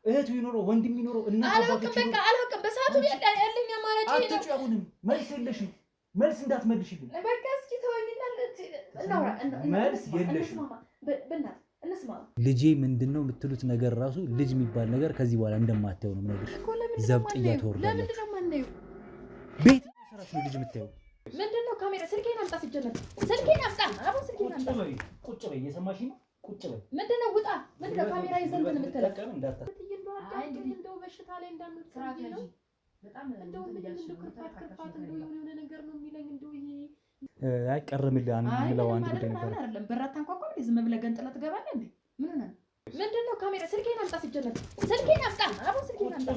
እህቱ ይኖረው ወንድም ይኖረው እና አላውቅም በሰዓቱ ያለኝ አማራጭ ነው። አትጫውንም መልስ የለሽም። መልስ እንዳትመልሽልኝ በቃ እስኪ ተወኝና እናውራ መልስ የለሽም። በእናትህ እንስማ። ልጄ ምንድነው የምትሉት ነገር ራሱ ልጅ የሚባል ነገር ከዚህ በኋላ እንደማታየው ነው ነገር ዘብጥያ ተወርዳለች። ለምን ነው ማነው ቤት ሰራሽ ነው ልጅ የምታየው ምንድነው? ካሜራ ስልኬን አምጣ ሲጀመር ስልኬን አምጣ አቦ ስልኬን አምጣ። ቁጭ በይ እየሰማሽ ነው። ቁጭ በይ ምንድነው? ውጣ ምንድነው? ካሜራ ይዘን ምን የምትለቀም እንዳታ እንደው በሽታ ላይ እንዳንወጥ ስራት ያጂ በጣም እንደው ክርፋት እንደው የሆነ ነገር ነው የሚለኝ እንደው ይሄ አይቀርምልህ አንብለው አንድ ጉዳይ ነበር አይደለም። በራት አንኳኳ ዝም ብለህ ገንጥለህ ትገባለህ እንዴ? ምን ሆነ? ምንድነው? ካሜራ ስልኬን አምጣ ሲጀመር ስልኬን አምጣ አቦ ስልኬን አምጣ።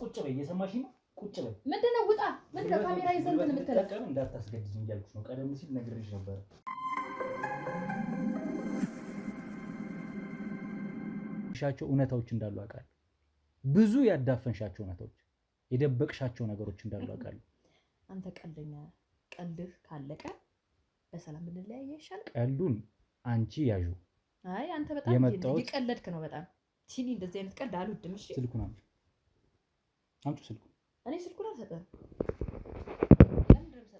ቁጭ በይ እየሰማሽ ነው። ቁጭ በይ ምንድነው? ውጣ ምንድነው? ካሜራ ይዘን ምን የምትለቀም እንዳታስገድጂኝ እያልኩሽ ነው። ቀደም ሲል ነግሬሽ ነበር። ሻቸው እውነታዎች እንዳሉ አውቃለሁ። ብዙ ያዳፈንሻቸው እውነታዎች የደበቅሻቸው ነገሮች እንዳሉ አውቃለሁ። አንተ ቀልደኛ ቀልድህ ካለቀ በሰላም ብንለያይ ይሻላል። ቀልዱን አንቺ ያዡ። አይ አንተ በጣም እየቀለድክ ነው። በጣም ቲኒ እንደዚህ አይነት ቀልድ አልወድም። እሺ ስልኩን አምጪ ስልኩን። እኔ ስልኩን አልሰጥም።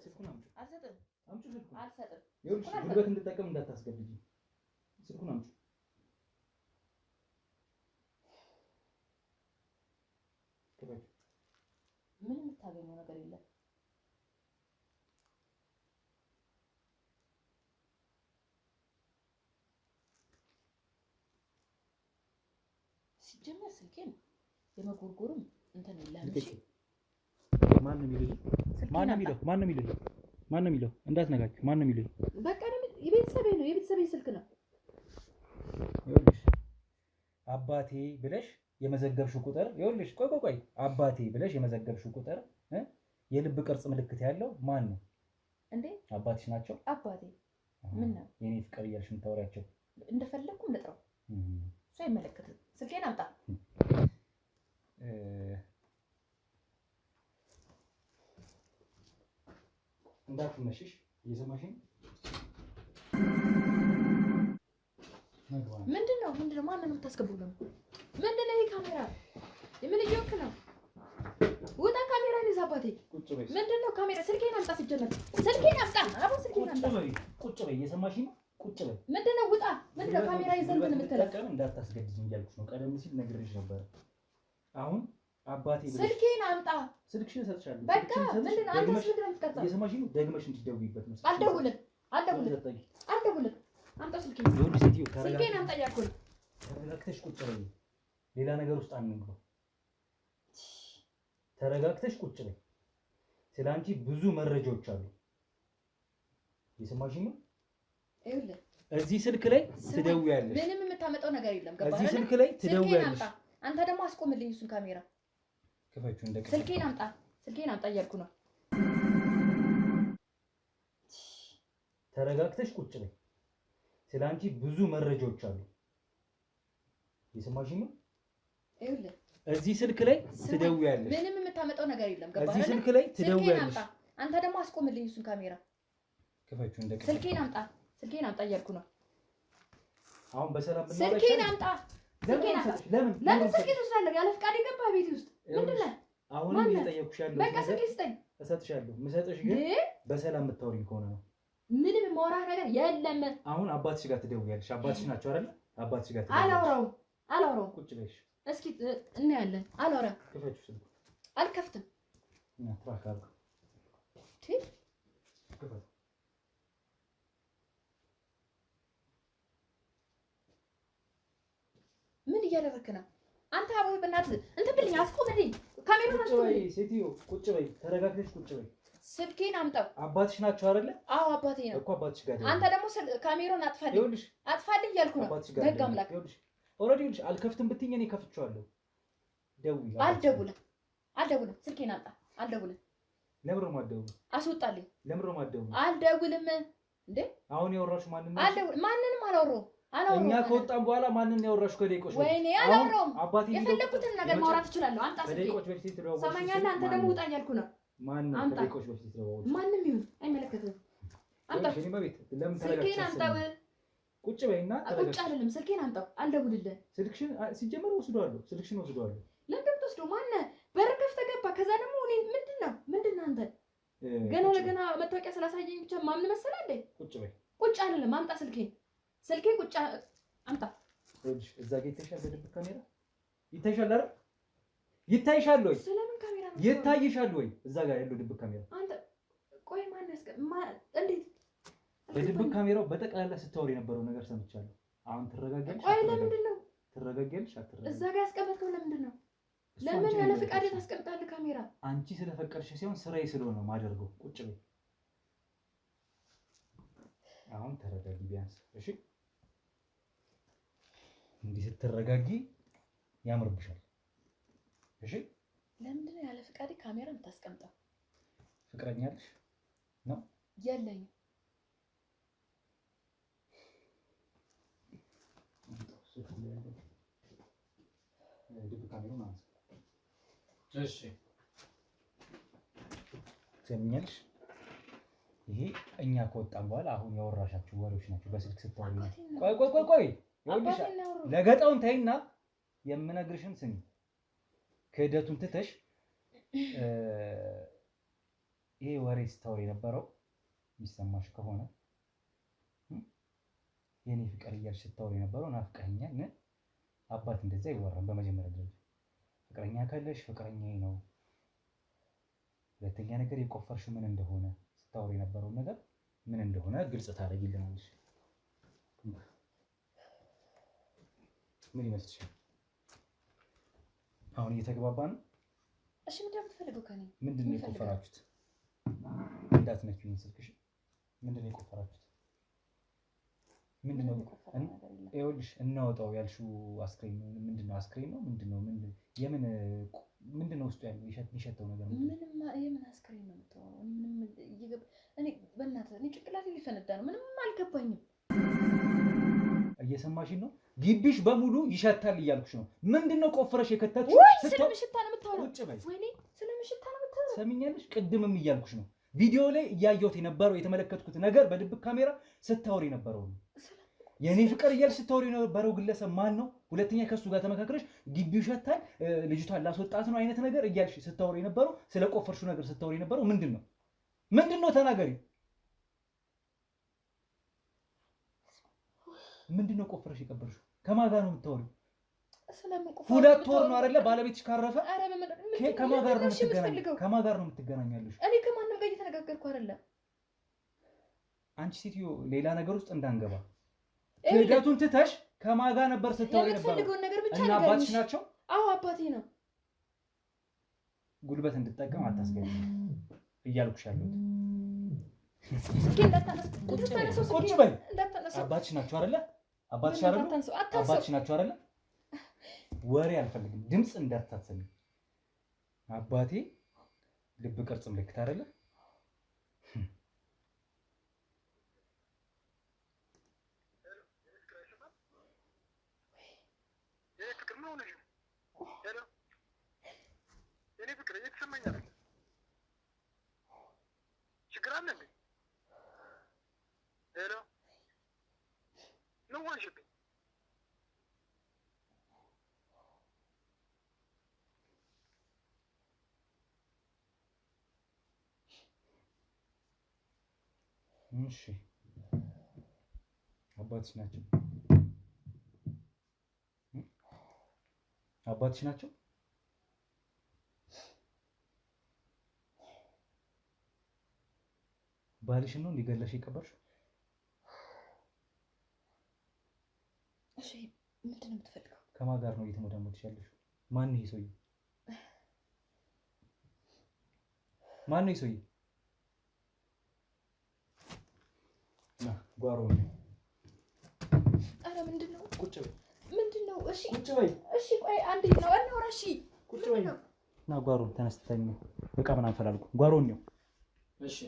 ስልኩን አልሰጥም። አልሰጥም። ይኸውልሽ ጉልበት እንድጠቀም እንዳታስገድጂ። ስልኩን አምጪ። ምን የምታገኘው ነገር የለም። ሲጀመር ስልኬን የመጎርጎርም እንትን የለም። እሺ ማንም ይለው እንዳትነካችሁ። ማንም ይለው በቃ የቤተሰቤ ነው። የቤተሰቤ ስልክ ነው። ይኸውልሽ አባቴ ብለሽ የመዘገብሽው ቁጥር ይኸውልሽ ቆይ አባቴ ብለሽ የመዘገብሽው ቁጥር የልብ ቅርጽ ምልክት ያለው ማን ነው እንዴ? አባትሽ ናቸው። አባቴ ምን ነው የኔ ፍቅር እያልሽ የምታወሪያቸው እንደፈለኩ ልጥራው እሱ አይመለከትም። ስልኬን አምጣ። እንዳትመሽሽ እየሰማሽኝ ምንድነው? ማንን ነው የምታስገቡው? ምንድነው ይሄ ካሜራ? የምን እየወክ ነው? ውጣ ካሜራን ይዘህ አባቴ። ምንድነው ካሜራ? ስልኬን አምጣ ሲጀመር ስልኬን አምጣ አቦ ስልኬን አምጣ። ቁጭ በይ እየሰማሽኝ ነው። ቁጭ በይ ምንድነው? ውጣ ምንድነው? ካሜራ ይዘን ምን የምትለቀም እንዳታስገድጂኝ እያልኩሽ ነው። ቀደም ሲል ነግሬሽ ነበር። አሁን አባቴ ብለሽ ስልኬን አምጣ። ስልክሽን እሰጥሻለሁ። በቃ ምንድነው? አንተ ምንድነው የምትቀጣው? እየሰማሽኝ ነው። ደግመሽ እንድትደውይበት ነው። አልደውልም። አምጣ ስልኬን። ስልኬን አምጣ እያልኩህ ነው። ተረጋግተሽ ቁጭ በይ። ሌላ ነገር ውስጥ አንግባ። ተረጋግተሽ ቁጭ በይ። ስለአንቺ ብዙ መረጃዎች አሉ። እየሰማሽኝ ነው። ይኸውልህ እዚህ ስልክ ላይ ትደውያለሽ። ምንም የምታመጣው ነገር የለም። ገባህ? እዚህ ስልክ ላይ ትደውያለሽ። አንተ ደግሞ አስቆምልኝ እሱን ካሜራ። ክፈችው እንደቀ ስልኬን አምጣ እያልኩህ ነው። ተረጋግተሽ ቁጭ በይ። ስለአንቺ ብዙ መረጃዎች አሉ። እየሰማሽኝ ነው። ይኸውልህ እዚህ ስልክ ላይ ትደውያለሽ። ምንም የምታመጣው ነገር የለም። ገባህ? እዚህ ስልክ ላይ ትደውያለሽ። አንተ ደግሞ አስቆምልኝ እሱን ካሜራ። ክፈችው እንደቀ ስልኬን አምጣ እያልኩህ ነው። አሁን በሰላም ብናወራ ስልኬን አምጣ። ለምን ስልኬን ትወስዳለህ? ያለ ፍቃድ የገባህ ቤት ውስጥ ምንድን ነህ? አሁን እየጠየኩሽ ያለው በቃ ስልኬን ስጠኝ። እሰጥሻለሁ። የምሰጥሽ ግን በሰላም የምታወሪኝ ከሆነ ነው። ምንም የማወራህ ነገር የለም። አሁን አባትሽ ጋር ትደውያለሽ። አባትሽ ናቸው አይደል? አባትሽ ጋር ትደውያለሽ። አላወራውም። ቁጭ በይሽ። እስኪ እናያለን። አላወራም። ክፈችው ስልኩ። አልከፍትም። እና ትራክ አድርገው። ክፈት። ምን እያደረክ ነው አንተ? አቦይ በእናትህ እንትን ብልኝ፣ አስቆምልኝ። ካሜራውን አስቆምልኝ። ሴትዮ ቁጭ በይ። ተረጋግተሽ ቁጭ በይ። ስልኬን አምጣው። አባትሽ ናቸው አይደለ? አዎ አባቴ ነው እኮ። አባትሽ ጋር አንተ ደግሞ ካሜራውን አጥፋልኝ እያልኩ ነው። በህግ አምላክ ኦልሬዲ ልጅ አልከፍትም ብትይኝ እኔ ከፍቼዋለሁ። ደውይ። አልደውልም። ስልኬን አምጣ። አልደውልም። ለምን ነው የማትደውይው? አስወጣልኝ። ለምን ነው የማትደውይው? አልደውልም። እንዴ አሁን ያወራሽ ማንንም ማንንም አላወራሁም። አላወራሁም። እኛ ከወጣን በኋላ ማንን ያወራሽ? ከደቂቆች ወይኔ አላወራሁም። አባቴ የፈለኩትን ነገር ማውራት እችላለሁ። አንተ ከደቂቆች በፊት ተደዋወልሽ። ሰማኛለህ? አንተ ደግሞ ውጣ እያልኩ ነው። ማን ነው ከደቂቆች በፊት ተደዋወልሽ? ማንም ይሁን አይመለከትም። አምጣው ስልኬን አምጣው። ቁጭ በይና ቁጭ አይደለም። ስልኬን አምጣው። አልደውልልህ። ስልክሽን ሲጀመር ወስዷለሁ። ስልክሽን ወስዷለሁ። ለምን ብትወስደው? ማነህ? በር ከፍተህ ገባ። ከዛ ደግሞ እኔ ምንድን ነው አንተ ገና ለገና መታወቂያ ስላሳየኝ ብቻ ማምን መሰለህ እንዴ? ቁጭ በይ። ቁጭ አይደለም። አምጣ ስልኬን ቁጭ አምጣ። እዛ ጋር ይታይሻል። በድብቅ ካሜራ ይታይሻል አይደል? ይታይሻል ወይ? ስለምን ካሜራ ነው? ይታይሻል ወይ? እዛ ጋር ያለው ድብቅ ካሜራ አንተ ቆይ እንዴት በድብቅ ካሜራው በጠቅላላ ስታወሪ የነበረው ነገር ሰምቻለሁ። አሁን ትረጋጋለሽ? ቆይ ለምንድን ነው ትረጋጋለሽ? አትረጋጋለሽ? እዛ ጋር ያስቀመጥከው ለምንድን ነው? ለምን ያለ ፍቃድ ታስቀምጣለህ ካሜራ? አንቺ ስለፈቀድሽ ሲሆን ስራዬ ስለሆነ ነው የማደርገው። ቁጭ በይ። አሁን ተረጋጊ ቢያንስ። እሺ እንዲህ ስትረጋጊ ያምርብሻል። እሺ ለምንድን ነው ያለ ፍቃድ ካሜራ የምታስቀምጠው? ፍቅረኛ አለሽ ነው? የለኝም። ድብቅ ካሜራውን አንሳ። እሺ ሰምኛለሽ? ይሄ እኛ ከወጣን በኋላ አሁን ያወራሻችሁ ወሬዎች ናቸው። በስልክ ስታወሪ ቆይ ይኸውልሽ፣ ለገጣውን ተይና የምነግርሽን ስሚ። ክህደቱን ትተሽ ይሄ ወሬ ስታወሪ የነበረው የሚሰማሽ ከሆነ የኔ ፍቅር እያልሽ ስታወሪ የነበረው ናፍቀኸኛል። አባት እንደዛ አይወራም። በመጀመሪያ ደረጃ ፍቅረኛ ካለሽ ፍቅረኛዬ ነው። ሁለተኛ ነገር የቆፈርሽው ምን እንደሆነ ስታወሪ የነበረው ነገር ምን እንደሆነ ግልጽ ታደርጊልናለሽ። ምን ይመስልሻል? አሁን እየተግባባን ነው? እሺ ምንድን ነው የምትፈልገው ከእኔ? ምንድን ነው የቆፈራችሁት? እንዳትነኪኝ ስልክሽ። ምንድን ነው የቆፈራችሁት? ምንድን ነው? ይኸውልሽ እናወጣው ያልሽው አስክሬን ምንድን ነው? አስክሬን ነው ምንድን ነው? ምንድን ነው ውስጡ ያለው የሚሸተው ነገር? የምን አስክሬን ነው የምታወራው? እኔ በእናትህ እኔ ጭንቅላቴ ሊፈነዳ ነው። ምንም አልገባኝም። እየሰማሽኝ ነው? ግቢሽ በሙሉ ይሸታል እያልኩሽ ነው። ምንድን ነው ቆፍረሽ የከተትሽ? ስለምሽታ ነው የምታወራው? ቁጭ በይ። ወይኔ ስለምሽታ ነው የምታወራው? ሰሚኛለሽ? ቅድምም እያልኩሽ ነው። ቪዲዮ ላይ እያየሁት የነበረው የተመለከትኩት ነገር በድብቅ ካሜራ ስታወሪ የነበረው ነው። የኔ ፍቅር እያልሽ ስታወሪ የነበረው ግለሰብ ማን ነው? ሁለተኛ ከሱ ጋር ተመካክረሽ ግቢው ይሸታል ልጅቷን ላስወጣት ነው አይነት ነገር እያልሽ ስታወሪ የነበረው ስለ ቆፈርሽው ነገር ስታወሪ የነበረው ምንድን ነው? ተናገሪ። ምንድን ነው ቆፍረሽ የቀበርሽው? ከማን ጋር ነው የምታወሪው? ሁለት ወር ነው አይደለ? ባለቤትሽ ካረፈ ከማን ጋር ነው የምትገናኛለሽ? እኔ ከማንም ጋር እየተነጋገርኩ አይደለም። አንቺ ሴትዮ ሌላ ነገር ውስጥ እንዳንገባ ክህደቱን ትተሽ ከማን ጋር ነበር ስታወሪ ነበር? እና አባትሽ ናቸው? አዎ አባቴ ነው። ጉልበት እንድጠቀም አታስገኝ እያልኩሽ ያለሁት። ቁጭ በይ። አባትሽ ናቸው አይደለ? አባትሽ ናቸው አይደለ? ወሬ አልፈልግም። ድምፅ እንዳታሰሚ። አባቴ ልብ ቅርጽ ምልክት አይደለ? እሺ አባትሽ ናቸው? አባትሽ ናቸው? ባልሽን ነው እንዲገላሽ የቀበርሽው? እሺ ምንድን ነው የምትፈልገው? ከማን ጋር ነው እየተሞዳሞድሽ ያለሽው? ማን ነው ይሄ ሰውዬ? ማን ነው ይሄ ሰውዬ? ጓሮ ነው። ኧረ ምንድን ነው? ቁጭ በይ። ምንድን ነው? እሺ ቁጭ በይ። እሺ ቆይ አንዴ ነው እናውራ። እሺ ቁጭ በይ። ና ጓሮ ተነስተኝ። በቃ ምን አንፈላልኩ። ጓሮን ነው። እሺ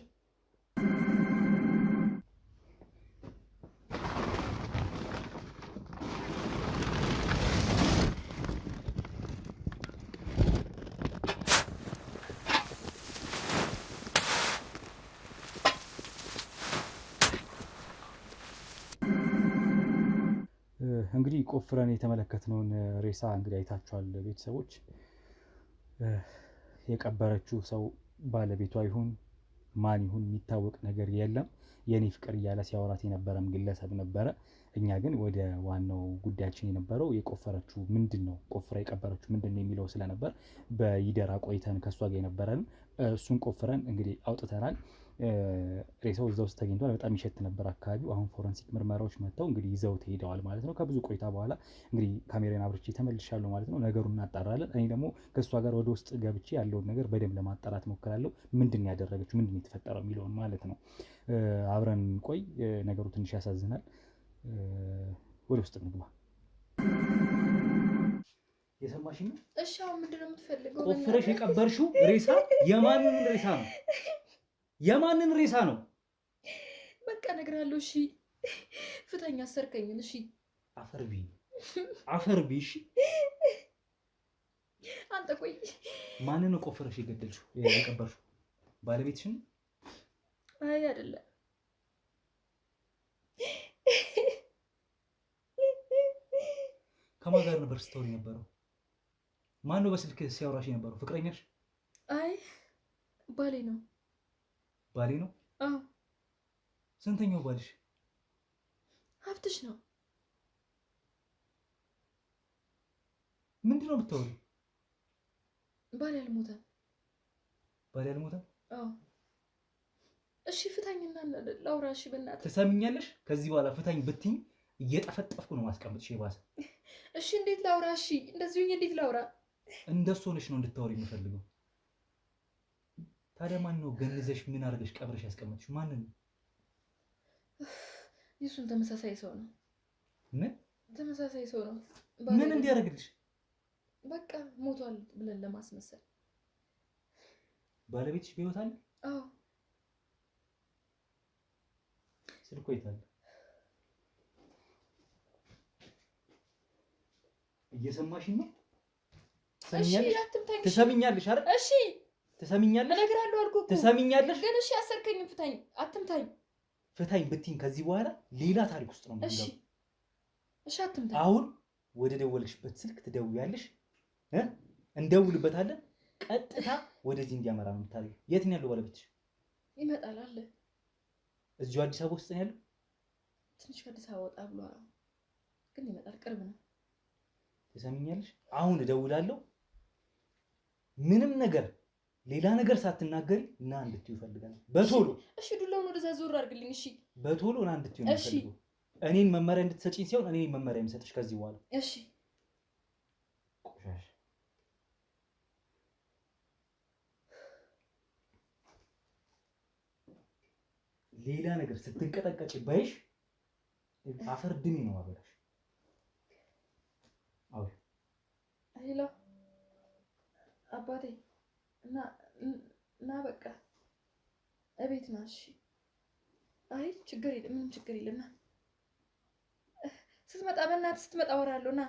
እንግዲህ ቆፍረን የተመለከትነውን ሬሳ እንግዲህ አይታችኋል ቤተሰቦች። የቀበረችው ሰው ባለቤቷ ይሁን ማን ይሁን የሚታወቅ ነገር የለም። የኔ ፍቅር እያለ ሲያወራት የነበረም ግለሰብ ነበረ። እኛ ግን ወደ ዋናው ጉዳያችን የነበረው የቆፈረችው ምንድን ነው፣ ቆፍራ የቀበረችው ምንድን ነው የሚለው ስለነበር በይደራ ቆይተን ከእሷ ጋር የነበረን እሱን ቆፍረን እንግዲህ አውጥተናል። ሬሳው እዛ ውስጥ ተገኝቷል። በጣም ይሸት ነበር አካባቢው። አሁን ፎረንሲክ ምርመራዎች መጥተው እንግዲህ ይዘው ሄደዋል ማለት ነው። ከብዙ ቆይታ በኋላ እንግዲህ ካሜራን አብርቼ ተመልሻለሁ ማለት ነው። ነገሩን እናጣራለን። እኔ ደግሞ ከእሷ ጋር ወደ ውስጥ ገብቼ ያለውን ነገር በደንብ ለማጣራት ሞክራለሁ። ምንድን ያደረገችው፣ ምንድን የተፈጠረው የሚለውን ማለት ነው። አብረን ቆይ። ነገሩ ትንሽ ያሳዝናል። ወደ ውስጥ እንግባ። የሰማሽኝ ነው? እሺ አሁን ምንድን ነው የምትፈልገው? ቆፍረሽ የቀበርሽው ሬሳ የማንን ሬሳ ነው? የማንን ሬሳ ነው? በቃ እነግርሃለሁ። እሺ ፍታኝ፣ አሰርከኝን። እሺ አፈርቢ። እሺ አንተ ቆይ፣ ማንን ነው ቆፍረሽ የገደልሽው የቀበርሽው? ባለቤትሽን? አይ አይደለም። ከማን ጋር ነበር ስታወሪ ነበረው? ማን ነው በስልክ ሲያወራሽ የነበረው? ፍቅረኛሽ? አይ ባሌ ነው። ባሌ ነው? አዎ። ስንተኛው ባልሽ? ሀብትሽ ነው። ምንድን ነው የምታወሪው? ባሌ አልሞተም። ባሌ አልሞተም? አዎ። እሺ ፍታኝና ላውራ። እሺ በእናትህ ትሰሚኛለሽ? ከዚህ በኋላ ፍታኝ ብትኝ እየጠፈጠፍኩ ነው ማስቀመጥሽ። የባሰ እሺ እንዴት ላውራ? እሺ እንደዚሁ እንዴት ላውራ? እንደሱ ሆነሽ ነው እንድታወሪ የምፈልገው። ታዲያ ማን ነው ገንዘሽ ምን አድርገሽ ቀብረሽ ያስቀመጥሽ? ማን ነው? የሱን ተመሳሳይ ሰው ነው። ምን ተመሳሳይ ሰው ነው? ምን እንዲያደርግልሽ? በቃ ሞቷል ብለን ለማስመሰል። ባለቤትሽ በሕይወት አለ? አዎ። ስልኩ የት አለ? እየሰማሽኝ ነው? ትሰሚኛለሽ አይደል? እሺ ትሰሚኛለሽ? እነግርሃለሁ አልኩህ እኮ። ትሰሚኛለሽ? ግን እሺ አሰርከኝም። ፍታኝ፣ አትምታኝ። ፍታኝ ብትኝ ከዚህ በኋላ ሌላ ታሪክ ውስጥ ነው የምንገባው። እሺ አትምታኝ። አሁን ወደ ደወልሽበት ስልክ ትደውያለሽ፣ እንደውልበታለን። ቀጥታ ወደዚህ እንዲያመራ ነው የምታደርጊው። የት ነው ያለው ባለቤትሽ? ይመጣል አለ። እዚሁ አዲስ አበባ ውስጥ ነው ያለው? ትንሽ ከአዲስ አበባ ወጣ ብሎ ግን ይመጣል። ቅርብ ነው። ትሰሚኛለሽ? አሁን እደውላለሁ። ምንም ነገር ሌላ ነገር ሳትናገሪ እና እንድትዩ እፈልጋለሁ። በቶሎ እሺ። ዱላውን ወደዛ ዞር አድርግልኝ። እሺ በቶሎ እና እንድትዩ ነው የምፈልገው። እኔን መመሪያ እንድትሰጪኝ ሲሆን እኔ መመሪያ የምሰጥሽ ከዚህ በኋላ። እሺ ቆሻሽ ሌላ ነገር ስትንቀጠቀጭ ባይሽ አፈር ድሜ ነው ማበላሽ። አዎ ሄሎ አባቴ እና በቃ እቤት ና። እሺ አይ ችግር የለም፣ ምንም ችግር የለም። ና ስትመጣ በእናትህ ስትመጣ አወራለሁ። ና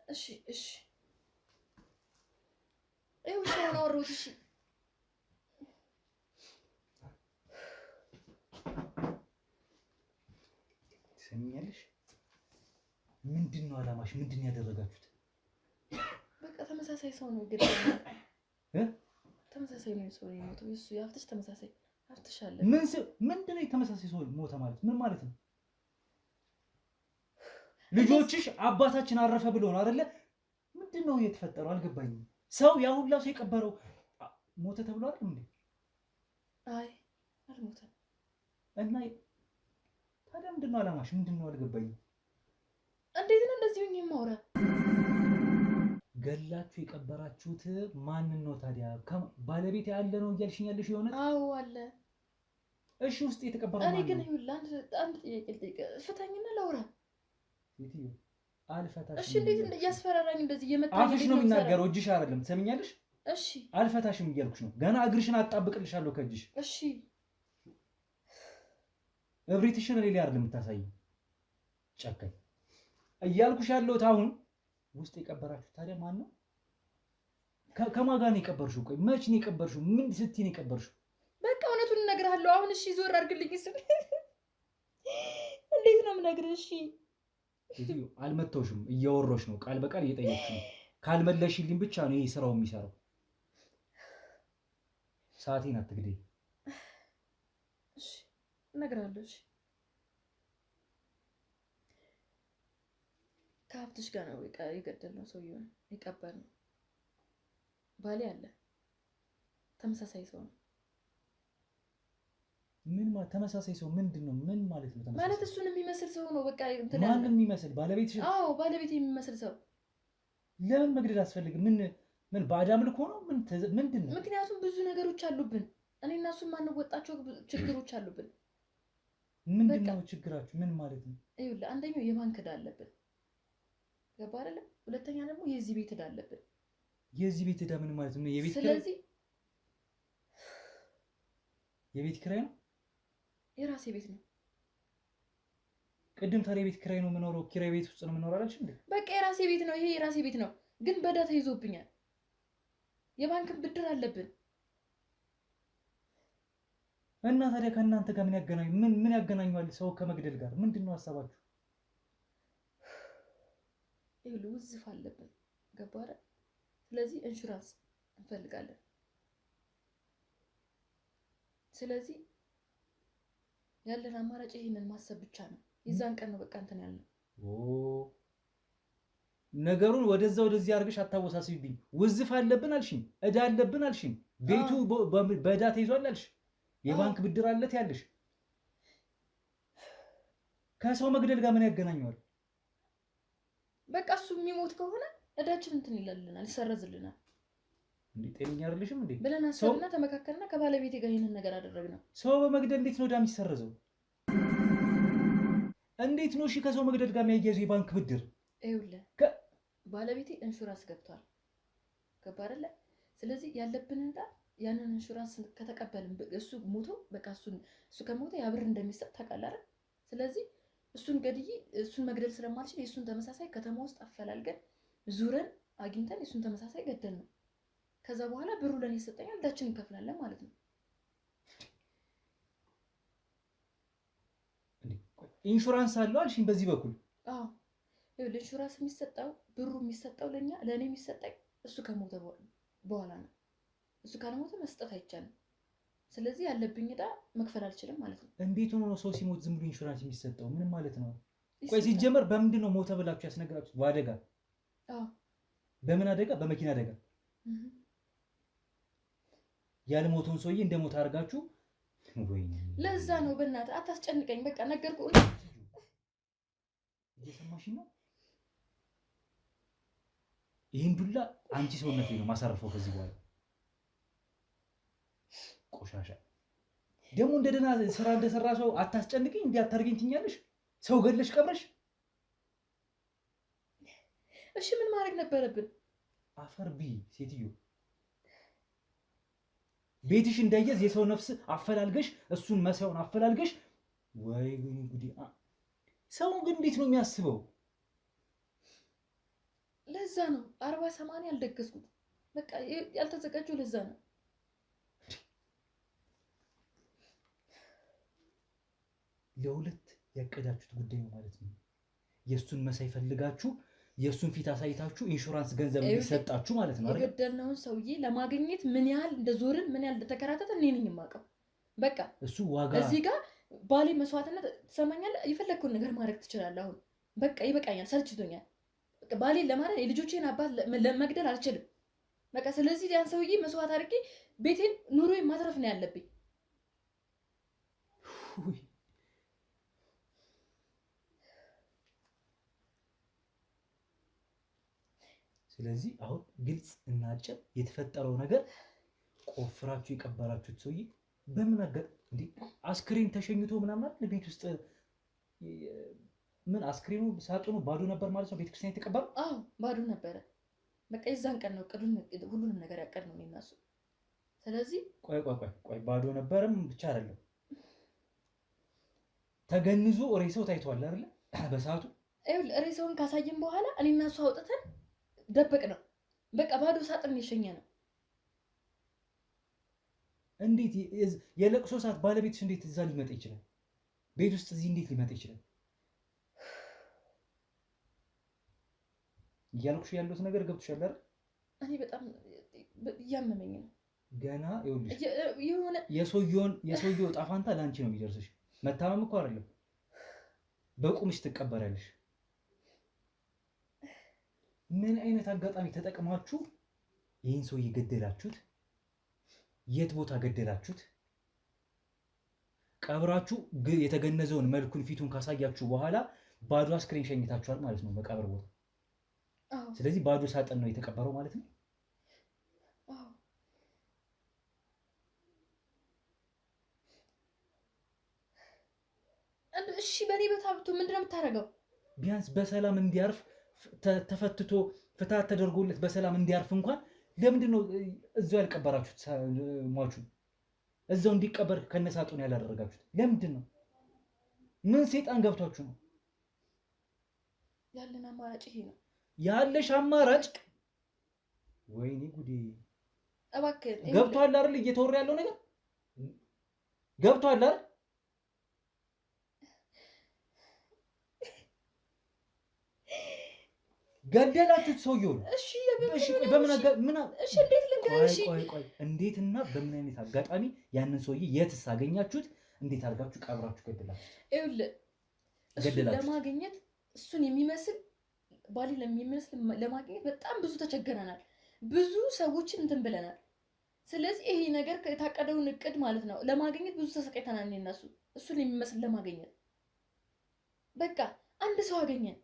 እሺ እሺ። ይኸው እሺ አሁን አወራሁት። እሺ ትሰሚኛለሽ? ምንድን ነው አላማሽ? ምንድን ነው ያደረጋችሁት? በቃ ተመሳሳይ ሰው ነው ግን ተመሳሳይ ነው ሰው የሞተው። እሱ የሀብትሽ ተመሳሳይ ሀብትሽ አለ። ምንድን ነው ተመሳሳይ ሰው ሞተ ማለት ምን ማለት ነው? ልጆችሽ አባታችን አረፈ ብሎ ነው አይደለ? ምንድን ነው የተፈጠረው? አልገባኝም። ሰው ያ ሁላ ሰው የቀበረው ሞተ ተብሎ አይደል እንዴ? አይ አልሞተም። እና ታዲያ ምንድን ነው አላማሽ? ምንድን ነው አልገባኝም። እንዴት ነው እንደዚህ ሆኜ የማወራ? ገላችሁ የቀበራችሁት ማንን ነው ታዲያ? ባለቤት ያለ ነው እያልሽኝ ያለሽ የሆነ? አዎ አለ። እሺ ውስጥ የተቀበረው እኔ ግን ይኸውልህ አንድ ጥያቄ ልጠይቅህ። ፍታኝና ላውራ። ሴትዮ አልፈታሽም። እሺ እንዴት እያስፈራራኝ እንደዚህ እየመጣኝ አፍሽ ነው የሚናገረው፣ እጅሽ አይደለም። ትሰሚኛለሽ? እሺ አልፈታሽም እያልኩሽ ነው። ገና እግርሽን አጣብቅልሻለሁ ከእጅሽ። እሺ እብሪትሽን እኔ ላይ አይደለም የምታሳይኝ። ጨካኝ እያልኩሽ ያለሁት አሁን ውስጥ የቀበራችሁ ታዲያ ማን ነው? ከማን ጋር ነው የቀበርሽው? ቆይ መች ነው የቀበርሽው? ምን ስትይ ነው የቀበርሽው? በቃ እውነቱን እነግርሃለሁ አሁን። እሺ ዞር አድርግልኝ። እንዴት ነው የምነግርህ? እሺ አልመተውሽም፣ እያወራሽ ነው፣ ቃል በቃል እየጠየቅሽ ነው። ካልመለሽልኝ ብቻ ነው ይሄ ስራው የሚሰራው። ሰዓቴን አትግደይ። እሺ እነግርሃለሁ። እሺ ከሀብትሽ ጋር ነው የገደልነው፣ ሰውዬውን የቀበርነው። ባሌ አለ፣ ተመሳሳይ ሰው ነው። ምን ማለት ተመሳሳይ ሰው ምንድን ነው? ምን ማለት ነው? ማለት እሱን የሚመስል ሰው ነው። በቃ ማን የሚመስል? ባለቤትሽ? አዎ ባለቤት የሚመስል ሰው። ለምን መግደል አስፈልግ? ምን ባዕዳም ልኮ ነው? ምንድን ነው? ምክንያቱም ብዙ ነገሮች አሉብን። እኔ እና እሱ የማንወጣቸው ችግሮች አሉብን። ምንድን ነው ችግራችሁ? ምን ማለት ነው? ይኸውልህ አንደኛው የባንክ ዕዳ አለብን። ገባ አይደለ? ሁለተኛ ደግሞ የዚህ ቤት ዕዳ አለብን። የዚህ ቤት ዕዳ ምን ማለት ነው? የቤት ኪራይ? ስለዚህ የቤት ኪራይ ነው? የራሴ ቤት ነው። ቅድም ታዲያ የቤት ኪራይ ነው የምኖረው፣ ኪራይ ቤት ውስጥ ነው የምኖረው አለች እንዴ? በቃ የራሴ ቤት ነው። ይሄ የራሴ ቤት ነው፣ ግን በዕዳ ተይዞብኛል። የባንክ ብድር አለብን። እና ታዲያ ከእናንተ ጋር ምን ያገናኘዋል? ሰው ከመግደል ጋር ምንድን ነው ሀሳባችሁ? ይኸውልህ ውዝፍ አለብን። ገባህ አይደል? ስለዚህ ኢንሹራንስ እንፈልጋለን። ስለዚህ ያለን አማራጭ ይሄንን ማሰብ ብቻ ነው። የዛን ቀን ነው በቃ እንትን ያለው። ነገሩን ወደዛ ወደዚህ አድርገሽ አታወሳስቢብኝ። ውዝፍ አለብን አልሽኝ፣ ዕዳ አለብን አልሽኝ፣ ቤቱ በዕዳ ተይዟል አልሽ፣ የባንክ ብድር አለት ያለሽ። ከሰው መግደል ጋር ምን ያገናኘዋል? በቃ እሱ የሚሞት ከሆነ ዕዳችን እንትን ይላልናል፣ ይሰረዝልናል። እንዴ ጤነኛ አይደለሽም እንዴ? ብለን አሰብና ተመካከልና ከባለቤቴ ጋር ይሄንን ነገር አደረግነው። ሰው በመግደል እንዴት ነው ዕዳ የሚሰረዘው? እንዴት ነው እሺ ከሰው መግደል ጋር የሚያያዘው የባንክ ብድር? ይኸውልህ ባለቤቴ ኢንሹራንስ ገብቷል። ገባ አይደለ? ስለዚህ ያለብን ዕዳ ያንን ኢንሹራንስ ከተቀበልን እሱ ሞቶ በቃ እሱ ከሞተ ያ ብር እንደሚሰጥ ታውቃለህ አይደል? ስለዚህ እሱን ገድዬ እሱን መግደል ስለማልችል የእሱን ተመሳሳይ ከተማ ውስጥ አፈላልገን ዙረን አግኝተን የእሱን ተመሳሳይ ገደል ነው። ከዛ በኋላ ብሩ ለኔ ይሰጠኛል፣ ዕዳችን እንከፍላለን ማለት ነው። ኢንሹራንስ አለው አልሽኝ በዚህ በኩል? አዎ ይኸውልህ ኢንሹራንስ የሚሰጠው ብሩ የሚሰጠው ለእኔ የሚሰጠኝ እሱ ከሞተ በኋላ ነው። እሱ ካልሞተ መስጠት አይቻልም። ስለዚህ ያለብኝ ዕዳ መክፈል አልችልም ማለት ነው። እንዴት ሆኖ ነው ሰው ሲሞት ዝም ብሎ ኢንሹራንስ የሚሰጠው? ምን ማለት ነው? ቆይ ሲጀመር በምንድን ነው ሞተ ብላችሁ ያስነገራችሁት? በአደጋ? አዎ በምን አደጋ? በመኪና አደጋ። ያልሞተውን ሰውዬ እንደሞተ አድርጋችሁ። ወይኔ ለዛ ነው። በእናትህ አታስጨንቀኝ። በቃ ነገርኩህ። እየሰማሽኝ ነው? ይህን ዱላ አንቺ ሰውነት ላይ ነው ማሳረፈው ከዚህ በኋላ። ቆሻሻ ደግሞ እንደደና ስራ እንደሰራ ሰው አታስጨንቅኝ፣ እንዲህ አታርገኝ ትኛለሽ። ሰው ገድለሽ ቀብረሽ። እሺ ምን ማድረግ ነበረብን? አፈር ቢ ሴትዮ፣ ቤትሽ እንዳይያዝ የሰው ነፍስ አፈላልገሽ እሱን መሳዩን አፈላልገሽ። ወይ ጉዲ! ሰው ግን እንዴት ነው የሚያስበው? ለዛ ነው 40-80 ያልደገስኩት። በቃ ያልተዘጋጀው ለዛ ነው። ለሁለት ያቀዳችሁት ጉዳይ ነው ማለት ነው። የእሱን መሳይ ፈልጋችሁ የእሱን ፊት አሳይታችሁ ኢንሹራንስ ገንዘብ እንዲሰጣችሁ ማለት ነው። የገደልነውን ሰውዬ ለማግኘት ምን ያህል እንደዞርን ምን ያህል እንደተከራተተ እኔ ነኝ የማውቀው። በቃ እሱ ዋጋ እዚህ ጋር ባሌ መስዋዕትነት ትሰማኛለህ። የፈለግከውን ነገር ማድረግ ትችላለህ። አሁን በቃ ይበቃኛል፣ ሰልችቶኛል። ባሌን ለማለት የልጆቼን አባት ለመግደል አልችልም። በቃ ስለዚህ ያን ሰውዬ መስዋዕት አድርጌ ቤቴን ኑሮዬን ማትረፍ ነው ያለብኝ። ስለዚህ አሁን ግልጽ እና አጭር የተፈጠረው ነገር ቆፍራችሁ የቀበራችሁት ሰውዬ በምን አገጥ እንዴ? አስክሬን ተሸኝቶ ምናምን አይደል? ቤት ውስጥ ምን አስክሬኑ ሳጥኑ ባዶ ነበር ማለት ነው? ቤተክርስቲያን የተቀበረው? አዎ ባዶ ነበረ። በቃ የዛን ቀን ነው ሁሉንም ነገር ያቀድነው እኔ እና እሱ። ስለዚህ ቆይ ባዶ ነበርም ብቻ አይደለም ተገንዞ ሬሳው ታይቷል አይደል? በሰዓቱ ሬሳውን ካሳየን በኋላ እኔ እና እሱ አውጥተን ደበቅ ነው። በቃ ባዶ ሳጥን የሸኘ ነው። እንዴት የለቅሶ ሰዓት ባለቤትሽ እንዴት እዛ ሊመጣ ይችላል? ቤት ውስጥ እዚህ እንዴት ሊመጣ ይችላል? እያልኩሽ ያለሁት ነገር ገብቶሻል አይደል? እኔ በጣም እያመመኝ ነው። ገና ይኸውልሽ የሰውየው ዕጣ ፈንታ ለአንቺ ነው የሚደርስሽ። መታመም እኮ አይደለም በቁምሽ ትቀበሪያለሽ። ምን አይነት አጋጣሚ ተጠቅማችሁ ይህን ሰውዬ ገደላችሁት? የት ቦታ ገደላችሁት? ቀብራችሁ የተገነዘውን መልኩን ፊቱን ካሳያችሁ በኋላ ባዶ አስክሬን ሸኝታችኋል ማለት ነው መቃብር ቦታ። ስለዚህ ባዶ ሳጥን ነው የተቀበረው ማለት ነው። እሺ በኔ በታብቶ ምንድነው የምታደርገው? ቢያንስ በሰላም እንዲያርፍ ተፈትቶ ፍትሃት ተደርጎለት በሰላም እንዲያርፍ እንኳን ለምንድን ነው እዛው ያልቀበራችሁት? ሟቹ እዛው እንዲቀበር ከነሳጡን ያላደረጋችሁት ለምንድን ነው? ምን ሰይጣን ገብቷችሁ ነው? ያለን አማራጭ ይሄ ነው። ያለሽ አማራጭ ወይኔ ጉዴ! እባክህ ገብቷል አይደል? እየተወራ ያለው ነገር ገብቷል አይደል? ገደላችሁት ሰውየው። እሺ በምን እሺ እንዴት ልንገርሽ? ቆይ እንዴትና በምን አይነት አጋጣሚ ያንን ሰውዬ የትስ አገኛችሁት? እንዴት አድርጋችሁ ቀብራችሁ ገደላችሁት? ይኸውልህ እሱን ለማግኘት እሱን የሚመስል ባሌ ለሚመስል ለማግኘት በጣም ብዙ ተቸገረናል። ብዙ ሰዎችን እንትን ብለናል። ስለዚህ ይሄ ነገር የታቀደውን እቅድ ማለት ነው ለማግኘት ብዙ ተሰቃይተናል። እኔ እና እሱ እሱን የሚመስል ለማግኘት በቃ አንድ ሰው አገኘን።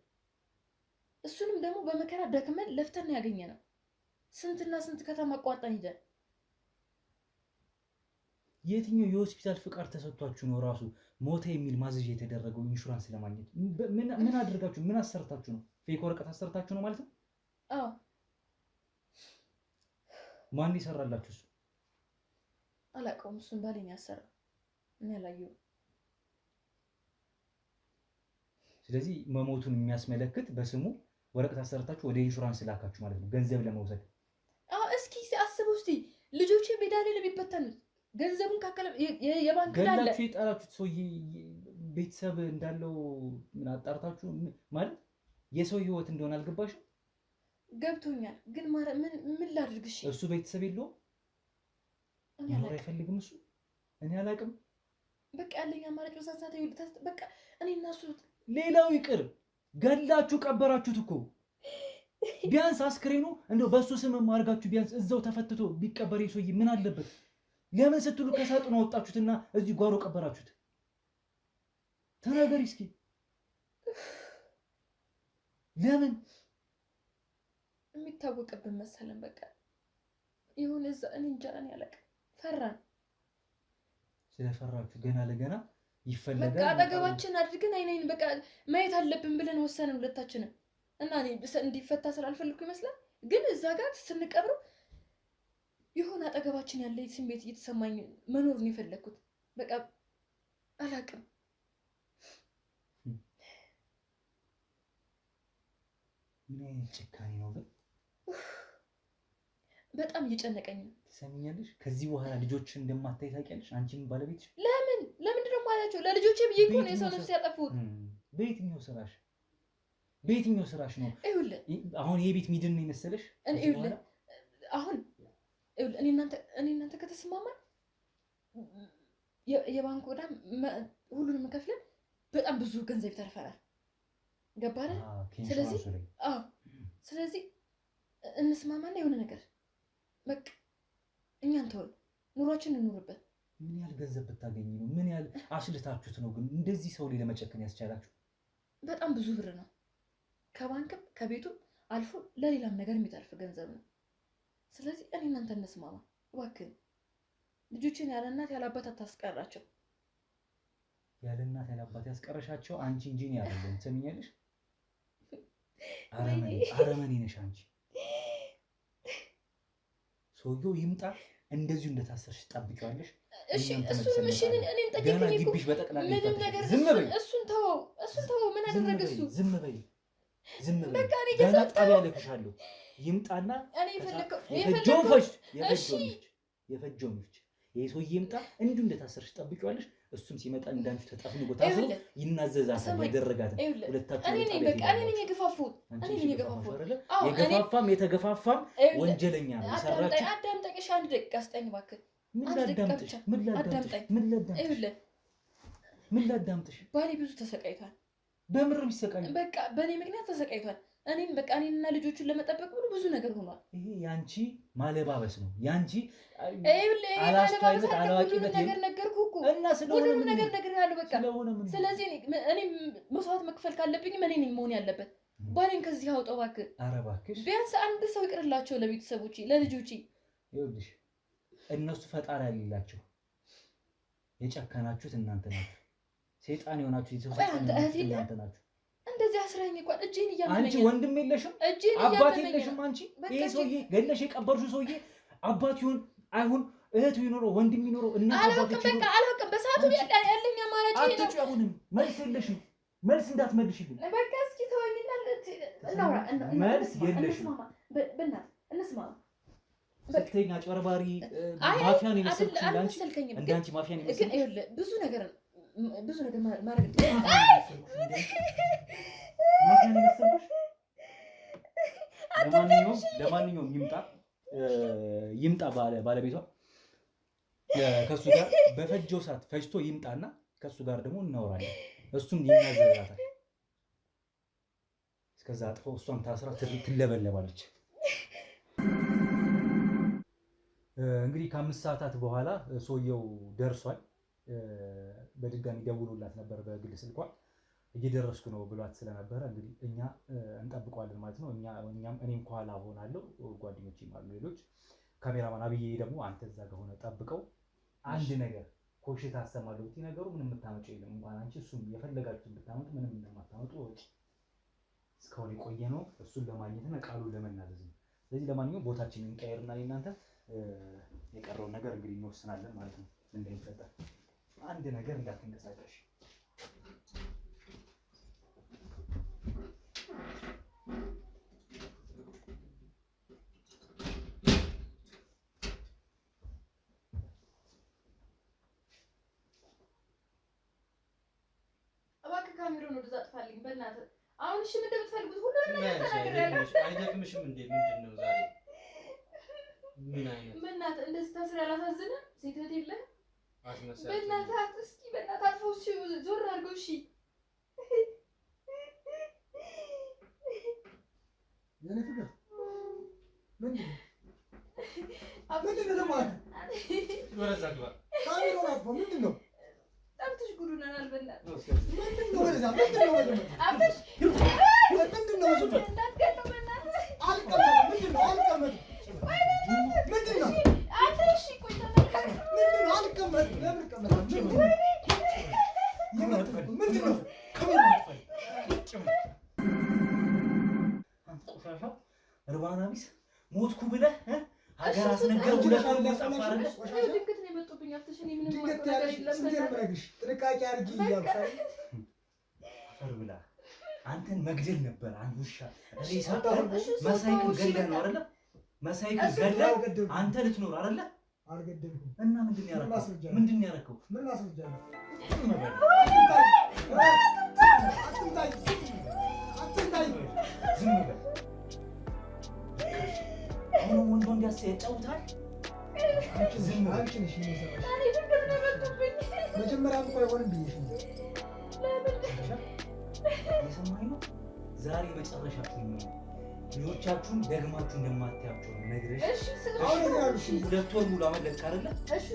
እሱንም ደግሞ በመከራ ደክመን ለፍተን ያገኘ ነው። ስንትና ስንት ከተማ አቋርጠን ሄደን። የትኛው የሆስፒታል ፍቃድ ተሰጥቷችሁ ነው ራሱ ሞተ የሚል ማዘዣ የተደረገው ኢንሹራንስ ለማግኘት? ምን አድርጋችሁ ምን አሰርታችሁ ነው? ፌክ ወረቀት አሰርታችሁ ነው ማለት ነው? አዎ። ማን ይሰራላችሁ? እሱ አላውቀውም። እሱን ባሌን ያሰራው እኔ አላየሁም። ስለዚህ መሞቱን የሚያስመለክት በስሙ ወረቀት አሰርታችሁ ወደ ኢንሹራንስ ላካችሁ ማለት ነው፣ ገንዘብ ለመውሰድ። እስኪ አስቡ እስቲ ልጆቼ ሜዳ ላይ ለሚበተኑት ገንዘቡን ካከለ የባንክ ዳለ ገላችሁ የጣላችሁት ሰውዬ ቤተሰብ እንዳለው ምን አጣርታችሁ ማለት የሰው ህይወት እንደሆነ አልገባሽም? ገብቶኛል፣ ግን ምን ላድርግሽ? እሱ ቤተሰብ የለውም መኖር አይፈልግም እሱ። እኔ አላውቅም። በቃ ያለኝ አማራጭ ወሳሳተ ይልታስ በቃ እኔ እና እሱ። ሌላው ይቅር ገላችሁ ቀበራችሁት እኮ። ቢያንስ አስክሬኑ እንደው በሱ ስም አድርጋችሁ ቢያንስ እዛው ተፈትቶ ቢቀበር ሰውዬ ምን አለበት? ለምን ስትሉ ከሳጥኑ አወጣችሁትና እዚህ ጓሮ ቀበራችሁት? ተናገሪ እስኪ ለምን? የሚታወቅብን መሰለን በቃ ይሁን እዛ እኔ እንጃ እኔ አላውቅም። ፈራን። ስለፈራችሁ ገና ለገና ይፈለጋል። በቃ አጠገባችን አድርገን አይነን በቃ ማየት አለብን ብለን ወሰንን ሁለታችንም። እና እኔ እንዲፈታ ስላልፈልኩ ይመስላል፣ ግን እዛ ጋር ስንቀብረው የሆነ አጠገባችን ያለ ስሜት እየተሰማኝ መኖር ነው የፈለኩት። በቃ አላውቅም። ምን አይነት ጭካኔ ነው ግን! በጣም እየጨነቀኝ ነው። ትሰሚኛለሽ? ከዚህ በኋላ ልጆችን እንደማታይ ታውቂያለሽ? አንቺም ባለቤትሽ። ለምንድን ነው የማላቸው? ለልጆቼ ብዬ እኮ ነው የሰው ነፍስ ያጠፉት። በየትኛው ስራሽ ነው? ይኸውልህ አሁን ይሄ ቤት ሚድን ነው የመሰለሽ? አሁን እኔ እናንተ ከተስማማን የባንክ ወዳ ሁሉንም ከፍለን በጣም ብዙ ገንዘብ ይተርፈናል። ገባህ? ስለዚህ እንስማማና የሆነ ነገር በቃ እኛን ተወው፣ ኑሯችን እንኑርበት። ምን ያህል ገንዘብ ብታገኝ ነው? ምን ያህል አስልታችሁት ነው ግን እንደዚህ ሰው ላይ ለመጨከን ያስቻላችሁ? በጣም ብዙ ብር ነው። ከባንክም ከቤቱም አልፎ ለሌላም ነገር የሚተርፍ ገንዘብ ነው። ስለዚህ እኔ እናንተ እንስማማ እባክህ። ልጆችን ያለ እናት ያለ አባት አታስቀራቸው። ያለ እናት ያለ አባት ያስቀረሻቸው አንቺ እንጂ እኔ አይደለም። ትሰሚኛለሽ? አረመኔ ነሽ አንቺ። ሰውየው ይምጣ፣ እንደዚሁ እንደታሰርሽ ጠብቂዋለሽ። እሺ እሱን እኔን ጠይቀኝ እኮ ግቢሽ በጠቅላላ ምንም ነገር እሱን ተወው። ምን አደረገ እሱ? ዝም በይ። በቃ እኔ ገና ጣቢያ ልክሻለሁ። ይምጣና እኔ የፈጀው ይሄ ሰውዬ ይምጣ፣ እንዲሁ እንደታሰርሽ ጠብቂዋለሽ። እሱም ሲመጣ እንዳንቺ ተጠፍንጎ ታስሮ ይናዘዛታል። ያደረጋትን ሁለታችሁ እኔ ነኝ በቃ እኔ ነኝ የገፋፉት የገፋፋም የተገፋፋም ወንጀለኛ ነው የሰራችው። አዳምጠኝ አንድ ደቂቃ ስጠኝ እባክህ። ምን ላዳምጥሽ? ባሌ ብዙ ተሰቃይቷል። በምር ይሰቃይ በቃ በእኔ ምክንያት ተሰቃይቷል። እኔም በቃ እኔንና ልጆቹን ለመጠበቅ ብዙ ነገር ሆኗል። ይሄ ያንቺ ማለባበስ ነው ያንቺ አላስታይነት አላዋቂነት ነገር ነገርኩህ እኮ እና ሁሉንም ነገር ነግሬሃለሁ። በቃ ስለዚህ እኔ መስዋዕት መክፈል ካለብኝ እኔ ነኝ መሆን ያለበት። ባሌን ከዚህ አውጣው እባክህ። ኧረ እባክሽ ቢያንስ አንድ ሰው ይቅርላቸው ለቤተሰቦቼ ለልጆቼ። ይኸውልሽ እነሱ ፈጣሪ ያሌላቸው የጨከናችሁት እናንተ ናችሁ። ሰይጣን የሆናችሁ እናንተ ናችሁ። እንደዚህ አስረኝ እንኳን እጄን እያመመኝ አንቺ ወንድም የለሽም አባት የለሽም። አንቺ ይሄ ሰውዬ ገለሽ የቀበርሽው ሰውዬ አባት ይሁን አይሁን እህቱ ይኖረው ወንድም ይኖረው እናት አባት ይችላል። በቃ አላውቅም። በሰዓቱ ያለኝ አማራጭ ይሄ ነው። አትጫውንም። መልስ የለሽም። መልስ እንዳትመልሽልኝ በቃ እስኪ ተወኝና እናውራ። መልስ የለሽም። በእናትህ እንስማ። ስተኛ ጨርባሪ ማፊያን ይመስልሽ እንዳንቺ እንዳንቺ ማፊያን ይመስልሽ ግን ይኸውልህ ብዙ ነገር ማድረግ ለማንኛውም ይምጣ ባለቤቷ ከሱ ጋር በፈጀው ሰዓት ፈጅቶ ይምጣና ከሱ ጋር ደግሞ እናወራለን። እሱም ይናዘዛታል። እስከዛ አጥፎ እሷም ታስራ ትለበለባለች። እንግዲህ ከ5 ሰዓታት በኋላ ሰውየው ደርሷል። በድጋሚ ደውሎላት ነበር በግል ስልኳ እየደረስኩ ነው ብሏት ስለነበረ እንግዲህ እኛ እንጠብቀዋለን ማለት ነው። እኔም ከኋላ ሆናለሁ፣ ጓደኞቼም አሉ ሌሎች። ካሜራማን አብዬ ደግሞ አንተ እዛ ጋር ሆነ ጠብቀው። አንድ ነገር ኮሽታ አሰማለሁ። እቲ ነገሩ ምንም የምታመጪው የለም። እንኳን አንቺ እሱም የፈለጋችሁት ብታመጡ ምንም እንደማታመጡ ወጪ እስካሁን የቆየ ነው እሱን ለማግኘትና ቃሉን ለመናዘዝ ነው። ስለዚህ ለማንኛውም ቦታችንን እንቀይርና እናንተ የቀረውን ነገር እንግዲህ እንወስናለን ማለት ነው። እንደሚፈጠር አንድ ነገር እንዳትንቀሳቀሽ። እባክህ ካሜራውን ወደዛ አጥፋልኝ በእናትህ። አሁን እሺ ምንድን ነው የምትፈልጉት? ሁሉንም ነገር ተናግሬያለሁ። አይደክምሽም እንዴ? ምንድን ነው ዛሬ? ምን አይነት በእናትህ እንደዚህ ታስር ያላሳዝንም? ሴት እህት የለህም? በእናትህ እስኪ በእናትህ አጥፎ ዞር አድርገው። እሺ የኔ ፍቅር ምንድን ነው ማለት ወረዛ ግባ ካሜራውን አጥፎ ምንድን ነው ጠብትሽ ጉድ ሆነናል። በእናትህ ምንድን ነው ወደዛ ምንድን ነው አብሽ ምንድን ነው እንዳትገለው በእናትህ። አልቀመጥም። ምንድን ነው አልቀመጥም። ምንድን ነው አንተ እሺ ቆይ ተናገር። ምንድን ነው አልቀመጥም። ለምን እቀመጣለሁ? ምንድን ነው ካሜራውን ቆሻሻ እርባና ቢስ ሞትኩ ብለህ ሀገር አስነገር ሁለቱን ማጣፋረለ ድንገት ነው የመጡብኝ። አፍተሽ እኔ ምንም ድንገት ያለሽ ስለምነግርሽ ጥንቃቄ አድርጊ እያልኩሽ አፈር ብላ አንተን መግደል ነበር። አንተ ውሻ ሬሳ መሳይክል ገለህ ነው አይደለ? መሳይክል ገለህ አንተ ልትኖር አይደለ? አልገደልኩም። እና ምንድን ያደረከው? ምንድን ያደረከው? ምን ማስረጃ ነው? አትንታይ። ዝም በል። አሁን ወንዶ እንዲያጫውታል። ዝም በል። አንቺ ነሽ የሚሰራሽ። መጀመሪያ እንኳን አይሆንም ብዬሽ ነው። የሰማኸኝ ነው። ዛሬ መጨረሻችሁ ነው። ልጆቻችሁን ደግማችሁ እንደማታያቸው ነው ነግረሽ። አሁን ያሉሽ 2 ወር ሙሉ አመለጥክ አይደለ? እሺ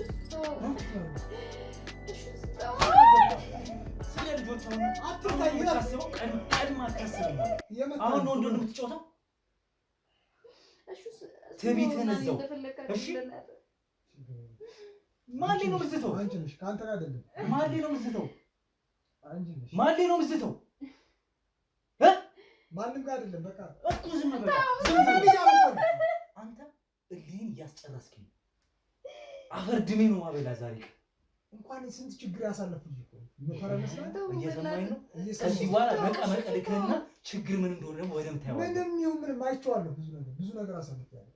ስለ ልጆች አሁን አታስበው። ቀድማ አታስብም። አሁን ነው እንደው የምትጫወተው። ትዕቢትህን እዛው። እሺ ማን ነው የምትዝተው? አንቺ ነሽ። ከአንተ ጋር አይደለም። ማን ነው የምትዝተው? አንቺ ነሽ። ማን ነው የምትዝተው? ማንም ጋር አይደለም። በቃ እኮ ዝም በል። አንተ እልህን እያስጨረስከኝ አፈር ድሜ ነው ማበላ ዛሬ እንኳን ስንት ችግር ያሳለፍኩኝ እኮ መከራነስ ነው። እየሰማኸኝ ነው? ከዚህ በኋላ መቀመቅ ልክህና ችግር ምን እንደሆነ ደግሞ ወደም ታየዋለህ። ምንም ይሁን ምንም አይቼዋለሁ። ብዙ ነገር አሳልፌያለሁ።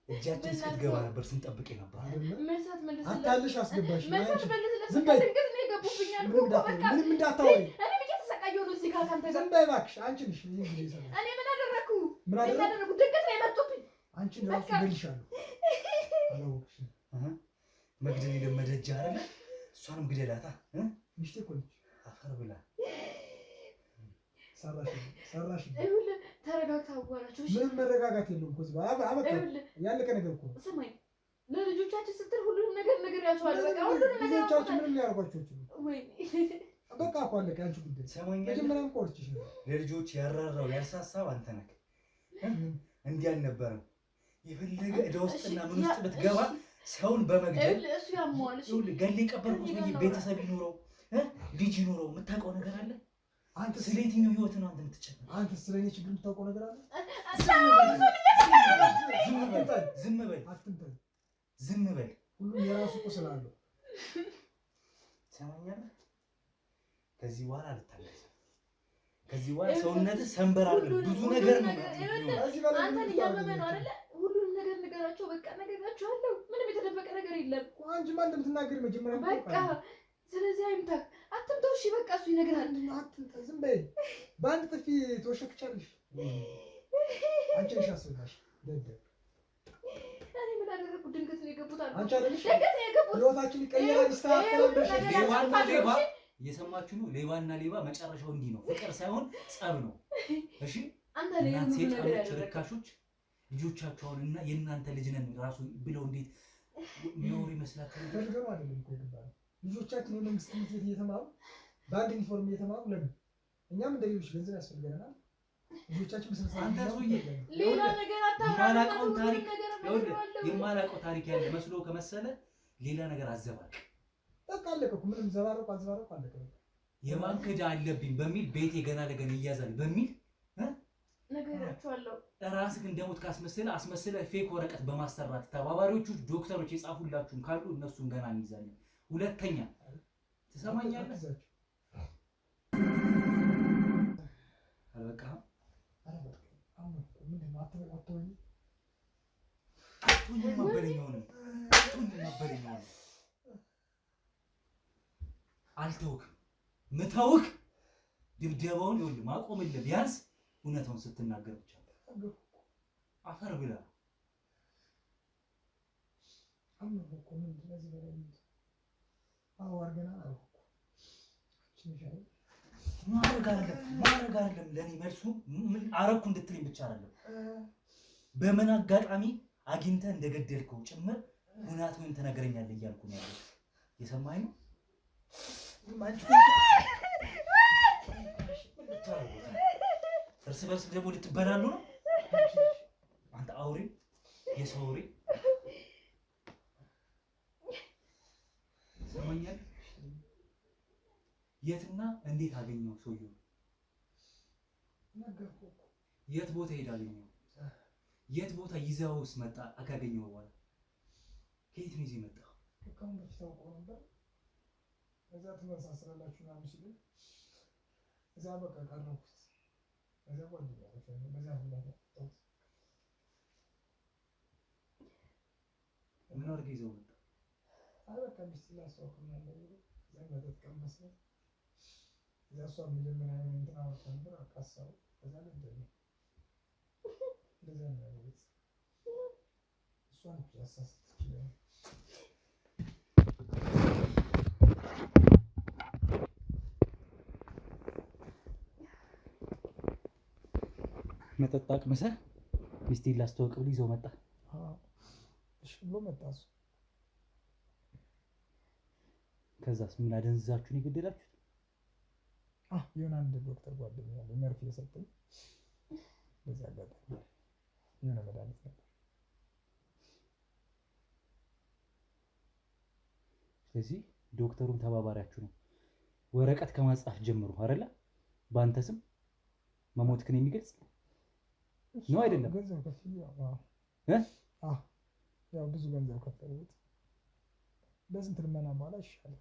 እጃችን እስክትገባ ነበር ስንጠብቅ ነበር። አታልሽ አስገባሽ። ዝም በይ። ምንም እንዳታወሪ። ዝም ዝም በይ እባክሽ። አንቺ ነሽ እኔ ምን አደረኩ? ምን አደረኩ? ድንገት ነው የመጡብኝ። አንቺን ራሱ እገልሻለሁ። አላወቅሽም። መግደል የለመደች አይደል? እሷንም ግደላታ። ሚስቴ እኮ ነች። አፈር ብላ ሰራሽ። ተረጋግታ አዋራቸው። ምንም መረጋጋት የለውም እኮ እዚህ አመጣ ያለቀ ነገር እኮ። ስማኝ፣ ለልጆቻችን ስትል ሁሉንም ነገር ነግሬያቸዋለሁ። በቃ ሁሉንም ነገር ልጆቻችን ምንም ሊያደርጓቸው ወይ በቃ እኮ አለቀ። አንቺ ጉዳይ ሰማኛለህ። መጀመሪያም ቆርጭሽ ነው ለልጆች ያራራው ያሳሳው አንተ ነህ። እንዲህ አልነበረም። የፈለገ እዳ ውስጥና ምን ውስጥ ብትገባ ሰውን በመግደል እሱ ያሟል። እሱ ገሌ ቀበርኩት ብዬ ቤተሰብ ይኖረው ልጅ ይኖረው የምታውቀው ነገር አለ? አንተ ስለ የትኛው ህይወት ነው አንተ የምትጨነቀው? አንተ ስለኔ ችግር የምታውቀው ነገር አለ? ዝም በል አትንተን፣ ዝም በል። ሁሉም የራሱ ቁስል አለው። ሰማኛለህ? ከዚህ በኋላ አልታለስም። ከዚህ በኋላ ሰውነትህ ሰንበር አይደለም ብዙ ነገር ነው። አንተን እያመመህ ነው አይደለ? ሁሉንም ነገር ንገራቸው። በቃ ነገራቸዋለሁ። ምንም የተደበቀ ነገር የለም። አንቺማ እንደምትናገሪ መጀመሪያ በቃ ስለዚህ አይምታክ፣ አትምተው። እሺ በቃ እሱ ይነግራል። አትምታ፣ ዝም በይ። በአንድ ጥፊ ተወሸክቻለሽ። አንቺ ነሽ አስበሽ ደደብ። እኔ ምን አደረኩ? ድንገት ነው የገቡት አሉ። አንቺ አይደለሽ? ድንገት ነው የገቡት። ህይወታችን ይቀየራል፣ ይስተካከላል ብለሽ ሌባና ሌባ እየሰማችሁ ነው። ሌባና ሌባ መጨረሻው እንዲህ ነው። ፍቅር ሳይሆን ጸብ ነው። እሺ አንተ እናንተ ሴጣኖች፣ ርካሾች ልጆቻቸውን እና የእናንተ ልጅ ነን ራሱ ብለው እንዴት የሚወሩ ይመስላችኋል? ፈልገው አይደለም እኮ ይባላል። ልጆቻችን የመንግስት ትምህርት ቤት እየተማሩ በአንድ ዩኒፎርም እየተማሩ ለምን እኛም እንደ ሌሎች ገንዘብ ያስፈልገናል። ልጆቻችን በስነ ስርዓት አንተ ሰውዬ ሌላ ነገር የማላውቀው ታሪክ ያለ መስሎ ከመሰለ ሌላ ነገር አዘባቅ። በቃ አለቀ እኮ ምንም ዘባረቁ አዘባረቁ አለቀ። የባንክ ዕዳ አለብኝ በሚል ቤቴ ገና ለገና ይያዛል በሚል ነገራቸዋለሁ። ራስህ እንደሞት አስመስለ ፌክ ወረቀት በማሰራት ተባባሪዎቹ ዶክተሮች የጻፉላችሁም ካሉ እነሱን ገና እንይዛለን። ሁለተኛ ትሰማኛለህ? አልበቃህም? አልተውክም። ምተውክ ድብደባውን ይኸውልህ ማቆምልህ ቢያንስ እውነታውን ስትናገር ብቻ አፈር ብላ ማረግ አይደለም ለእኔ መልሱ ምን አረኩ እንድትለኝ ብቻ አይደለም። በምን አጋጣሚ አግኝተህ እንደገደልከው ጭምር እውነቱን ትነግረኛለህ እያልኩ ነው ያለው። የሰማኸኝ ነው? እርስ በርስ ደግሞ ልትበላሉ ነው አንተ አውሬ፣ የሰው አውሬ። ሰማኛል። የትና እንዴት አገኘው ሰውየው? የት ቦታ ሄዳለኝ? የት ቦታ ይዘውስ መጣ? አካገኘው በኋላ ከየት ነው ይዘህ መጣ? እዛ ትመሳሰላላችሁ ምናምን ሲሉኝ እዛ በቃ ቀረብኩት። እዛ ጓደኛ በዛ ሁላ ምን አድርገህ ይዘው መጣ? አይ በቃ ሚስት ላስተዋውቅ ምናምን ብሎ እዛ መጠጥ ቀመሰ። እዛ እሷ መጀመሪያ እንትን አወጣ ነበር አቃሳው። ከዛ ላይ እንደዚህ እንደዛ ነው ያሉት። እሷን ያሳስት ይችላል። መጠጥ አቅምሰህ ሚስቴን ላስተዋውቅ ብሎ ይዘው መጣ። እሺ ብሎ መጣ እሱ። ከዛስ ምን አደንዛችሁ ነው የገደላችሁት? የሆነ አንድ ዶክተር ጓደኛ ያለ መርፌ የሰጠኝ በዚህ አጋጣሚ የሆነ መድኃኒት ነበር። ስለዚህ ዶክተሩን ተባባሪያችሁ ነው። ወረቀት ከማጻፍ ጀምሮ አይደለ? በአንተ ስም መሞትክን የሚገልጽ ነው አይደለም? ገንዘብ ከፍዬ ያው ብዙ ገንዘብ ከፈልኩት። በስንት ልመና በኋላ ይሻላል።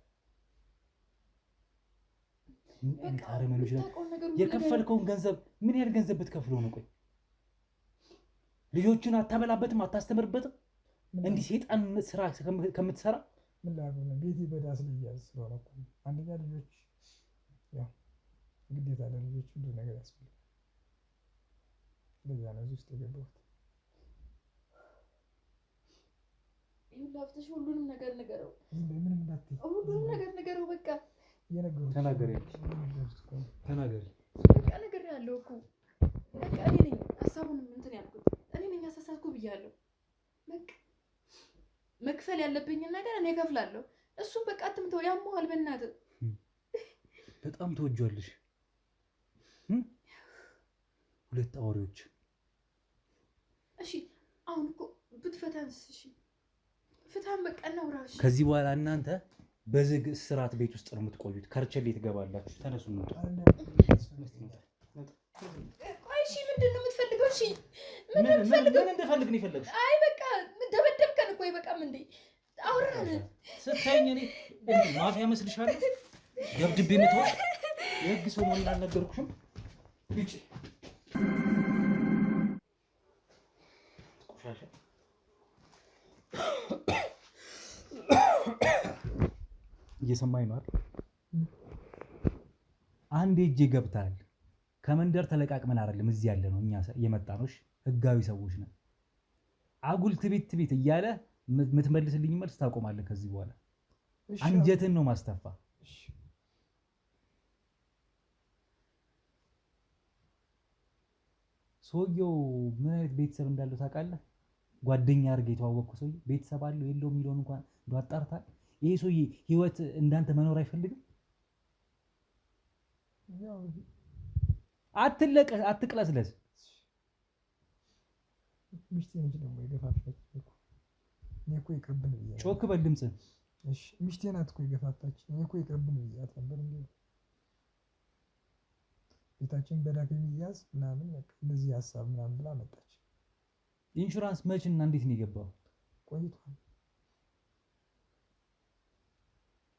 የከፈልከውን ገንዘብ ምን ያህል ገንዘብ ብትከፍለው ነው? ቆይ ልጆቹን አታበላበትም? አታስተምርበትም? እንዲህ ሴጣን ስራ ከምትሰራ ምን ላድርግ ነው? ቤቴ በዳስ ልያዝ ስለሆነ እኮ አንደኛ ልጆች ያው ግዴታ ለልጆች ብዙ ነገር ያስፈልጋል። ለዛ ነው እዚህ ውስጥ የገባሁት። ይኸውልህ ሁሉንም ነገር ንገረው። ምንም እንዳትይ፣ ሁሉንም ነገር ንገረው። በቃ የነገሩት ተናገሪ። በቃ ነግሬሃለሁ እኮ በቃ እኔ ነኝ ሀሳቡንም እንትን ያልኩት እኔ ነኝ አሳሳትኩ ብያለሁ። በቃ መክፈል ያለብኝን ነገር እኔ እከፍላለሁ። እሱም በቃ አትምተው፣ ያመዋል። በእናትህ በጣም ተወጇለሽ። ሁለት አውሬዎች። እሺ አሁን እኮ ብትፈታንስ? እሺ ፍታን፣ በቃ እናውራሽ። ከዚህ በኋላ እናንተ በዝግ እስራት ቤት ውስጥ ነው የምትቆዩት። ከርቸሌ ትገባላችሁ። ተነሱ ነው። ቆይ እሺ ምንድን ነው የምትፈልገው? እሺ ምን እንደፈልግ ነው የፈለግሽ? አይ በቃ ደበደብከን እኮ ይበቃም እንዴ? አውራን ስታይኝ እኔ ማፊያ መስልሻለሁ? ደብድቤ የምትወሽ የህግ ሰው መሆን አልነገርኩሽም? ውጪ ቆሻሻ። እየሰማኝ ነው አይደል? አንዴ እጄ ገብታል። ከመንደር ተለቃቅመን አይደለም እዚህ ያለ ነው። እኛ የመጣነው ህጋዊ ሰዎች ነን። አጉል ትቤት እያለ የምትመልስልኝ መልስ ታቆማለህ። ከዚህ በኋላ አንጀትን ነው ማስተፋ። ሰውየው ምን አይነት ቤተሰብ እንዳለው ታውቃለህ? ጓደኛ አድርገህ የተዋወቅኩ ሰውዬ ቤተሰብ አለው የለውም የሚለውን እንኳን እንደው አጣርታል። ይሄ ሰውዬ ህይወት እንዳንተ መኖር አይፈልግም። አትቅለስለስ። ሚስቴ ነች ደግሞ የገፋፋች እኮ። እኔ እኮ ይቅርብን ብያለሁ። ጮክ በል ድምፅህን። እሺ ሚስቴ ናት እኮ የገፋፋች። እኔ እኮ ይቅርብን ብያት ነበር እንዴ ቤታችን በዳክ የሚያዝ ምናምን በቃ እንደዚህ ሀሳብ ምናምን ብላ መጣች። ኢንሹራንስ መቼና እንዴት ነው የገባው? ቆይቷል።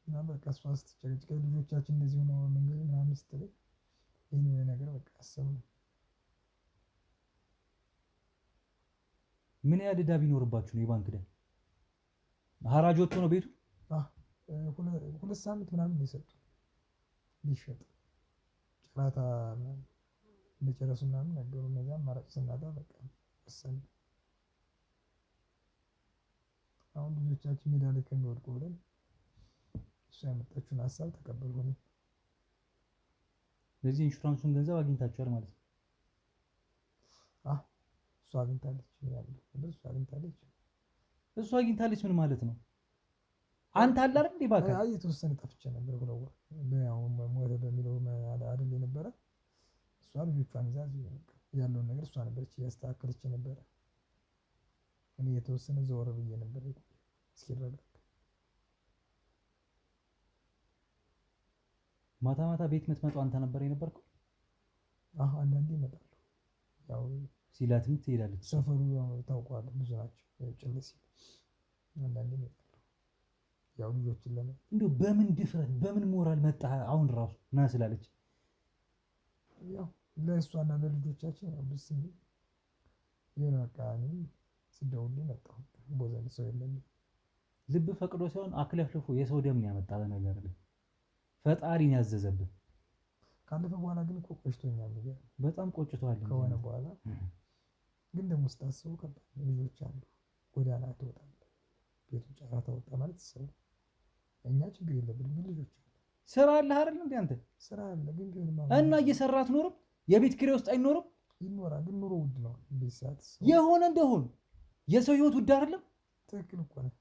እና በቃ እሷ ስትጨቀጭቀ ልጆቻችን እንደዚህ ሆነው መንገድ ምናምን ስትለኝ ይህን ነገር በቃ አሰብነው። ምን ያህል ዕዳ ቢኖርባችሁ ነው የባንክ ዕዳ? ሀራጅ ወጥቶ ነው ቤቱ? 2 ሳምንት ምናምን ነው የሰጡት ሊሸጥ ጨረታ እንደጨረሱ ምናምን ነገሩ። እነዚያ አማራጭ ስናጣ በቃ ወሰንን። አሁን ልጆቻችን ሜዳ ላይ ከሚወድቁ ብለን እሱ ያመጣችውን ሀሳብ ተቀበልኩኝ። ስለዚህ ኢንሹራንሱን ገንዘብ አግኝታችኋል ማለት ነው? እሱ አግኝታለች ያለው እሱ አግኝታለች። እሱ አግኝታለች ምን ማለት ነው? አንተ አለ አይደል እንዴ? ባካ የተወሰነ ጠፍቼ ነበር ብለው በያው ሞተ በሚለው አይደል የነበረ። እሷ ልጆቿን ይዛ ያለውን ነገር እሷ ነበረች እያስተካከለች ነበር። እኔ የተወሰነ ዘወር ብዬ ነበር እስኪረጋጋ። ማታ ማታ ቤት የምትመጣው አንተ ነበር የነበርከው? አንዳንዴ እመጣለሁ። ያው ሲላትም ትሄዳለች። ሰፈሩ ታውቀዋለህ፣ ብዙ ናቸው። ጭል ሲል አንዳንዴ እመጣለሁ። ያው ልጆችን እንደው በምን ድፍረት በምን ሞራል መጣ? አሁን ራሱ ና ስላለች ያው ለእሷና ለልጆቻችን ያው ደስ የሚል የሆነ በቃ እኔም ስደውልልኝ መጣሁ። ቦዘን ሰው የለኝም። ልብ ፈቅዶ ሳይሆን አክለፍልፎ የሰው ደም ያመጣ በነገር ላይ ፈጣሪን ያዘዘብህ። ካለፈ በኋላ ግን እኮ ቆጭቶኛል። በጣም ቆጭቷል ከሆነ በኋላ ግን ደግሞ ስታስበው ከባድ ልጆች አሉ። ጎዳና ትወጣለህ፣ ቤቱ ጨረታ ወጣ ማለት ሰው እኛ ችግር የለብንም፣ ግን ልጆች አሉ። ስራ አለ አይደል እንዴ አንተ? ስራ አለ ግን ቢሆንም እና እየሰራ አትኖርም? የቤት ኪራይ ውስጥ አይኖርም? ይኖራል፣ ግን ኑሮ ውድ ነው። በሰዓት የሆነ እንደሆነ የሰው ህይወት ውድ አይደለም? ትክክል እኮ ነው።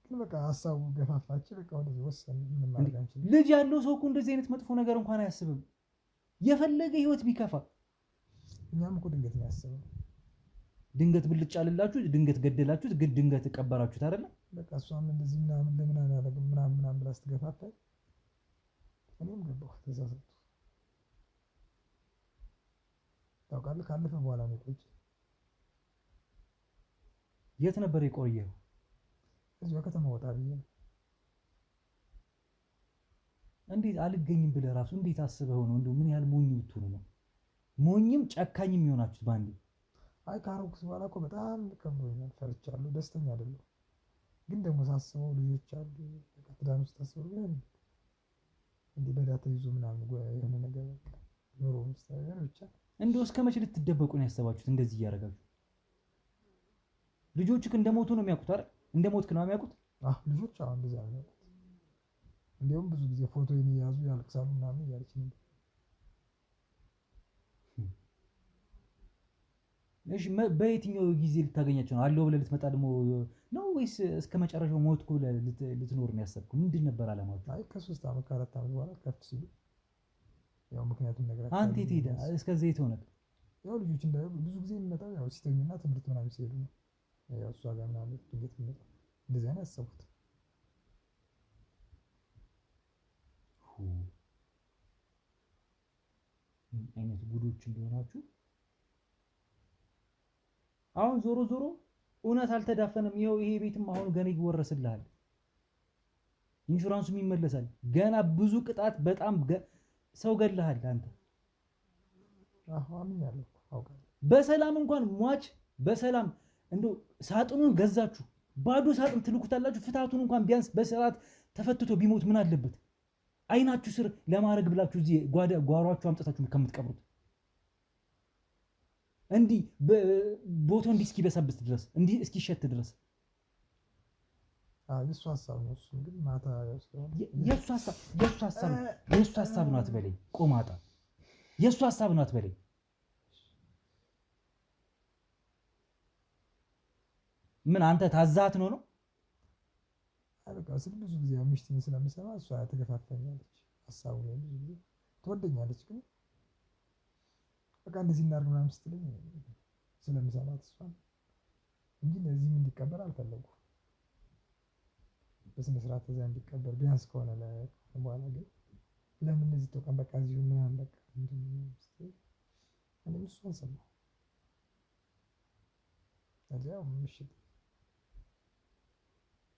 ግን በቃ ሀሳቡ ገፋፋች። በቃ ወደዚህ ወሰን ምን ማድረግ አንችልም። ልጅ ያለው ሰው እኮ እንደዚህ አይነት መጥፎ ነገር እንኳን አያስብም። የፈለገ ህይወት ቢከፋ እኛም እኮ ድንገት ነው ያሰብነው። ድንገት ብልጭ አልላችሁ፣ ድንገት ገደላችሁት፣ ግን ድንገት ቀበራችሁት አይደለ? በቃ እሷም እንደዚህ ምናምን ለምን አላደርግም ምናምን ብላ ስትገፋፋኝ እኔም ገባሁ ተሳሳቱ። ታውቃለህ ካለፈ በኋላ ነው ቆይ። የት ነበር የቆየው? እዚሁ ከተማ ወጣ ብዬ። እንዴት አልገኝም ብለህ ራሱ እንዴት አስበው ነው? እንደው ምን ያህል ሞኝ ብትሆኑ ነው ሞኝም ጨካኝም የሆናችሁት ባንዴ? አይ ካሮክስ በኋላ እኮ በጣም ከብዶኛል፣ ፈርቻለሁ፣ ደስተኛ አይደለሁ። ግን ደግሞ ሳስበው ልጆች አሉ፣ በቃ ትዳር ውስጥ ታስበው ግን እንዲህ በዳታ ይዞ ምናምን የሆነ ነገር በቃ ኑሮ ውስጥ ነገር ብቻ እንደው እስከ መቼ ልትደበቁ ነው ያሰባችሁት? እንደዚህ እያደረጋችሁ ልጆችክ እንደሞቱ ነው የሚያውቁት አይደል? እንደሞትክ ነው የሚያውቁት? ልጆች አሁን እንደዛ ነው። እንዲያውም ብዙ ጊዜ ፎቶዬን እየያዙ ያልቅሳሉ ምናምን እያለች ነበር። እሺ በየትኛው ጊዜ ልታገኛቸው ነው? አለው ብለህ ልትመጣ ደግሞ ነው ወይስ እስከ መጨረሻው ሞትኩ ብለህ ልትኖር ነው ያሰብኩት? ምንድን ነበር አላማችሁ? አይ ከ3 ዓመት ከ4 ዓመት በኋላ ከፍ ሲሉ ያው ምክንያቱም ነገር አንተ የት ሄደህ እስከዚህ የት ሆነህ? ያው ልጆች እንዳይሉ ብዙ ጊዜ የሚመጣው ያው ሲተኙና ትምህርት ምናምን ሲሄዱ ነው። ያው እሷ ጋር ምናምን ድንገት የሚመጣው እንደዚህ አይነት ያሰብኩት። አይነት ጉዶች እንደሆናችሁ አሁን ዞሮ ዞሮ እውነት አልተዳፈነም። ይሄው ይሄ ቤትም አሁን ገና ይወረስልሃል፣ ኢንሹራንሱም ይመለሳል። ገና ብዙ ቅጣት በጣም ሰው ገለሃል አንተ። አምኛለሁ፣ አውቃለሁ። በሰላም እንኳን ሟች በሰላም እንደው ሳጥኑን ገዛችሁ ባዶ ሳጥን ትልኩታላችሁ። ፍታቱን እንኳን ቢያንስ በስርዓት ተፈትቶ ቢሞት ምን አለበት? አይናችሁ ስር ለማድረግ ብላችሁ እዚህ ጓሯችሁ አምጥታችሁ ከምትቀብሩት እንዲህ ቦታው እንዲህ እስኪበሰብስ ድረስ እንዲህ እስኪሸት ድረስ የእሱ ሀሳብ ነው። እሱ ግን ማታ የእሱ ሀሳብ ነው አትበለኝ። ቆማጣ የእሱ ሀሳብ ነው አትበለኝ። ምን አንተ ታዛት ነው? በቃ ብዙ ጊዜ ምሽቴን ስለምሰማ እሷ ትገፋፋኛለች። ሀሳቡ ላይ ብዙ ጊዜ ትወደኛለች፣ ግን በቃ እንደዚህ እናድርግ ምናምን ስትለኝ ስለምሰማት እሷን እንጂ ለዚህም እንዲቀበር አልፈለጉም። በስነ ስርዓት እዚያ እንዲቀበር ቢያንስ ከሆነ በኋላ ግን ለምን እንደዚህ ተቀን በቃ እዚሁ ምናምን በቃ እኔም እሷን ሰማሁ። እዚያው ምሽት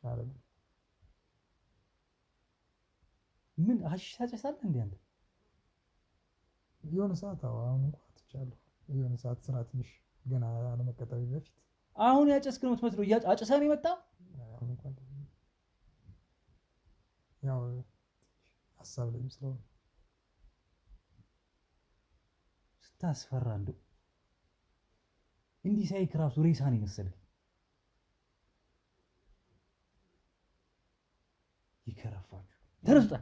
አረጉ። ምን ሀሺሽ ታጨሳለህ እንዴ አንተ? የሆነ ሰዓት አሁን እንኳን አትቻለሁ። የሆነ ሰዓት ስራ ትንሽ ገና አለመቀጠሪ በፊት አሁን ያጨስክ ነው የምትመስለው። አጨሰህ ነው የመጣው? አሁን እንኳን ያው ሀሳብ ላይ ስለሆነ ስታስፈራ እንደው እንዲህ ሳይክ ራሱ ሬሳ ነው የመሰለኝ። ይከረፋችሁ ተነስጣ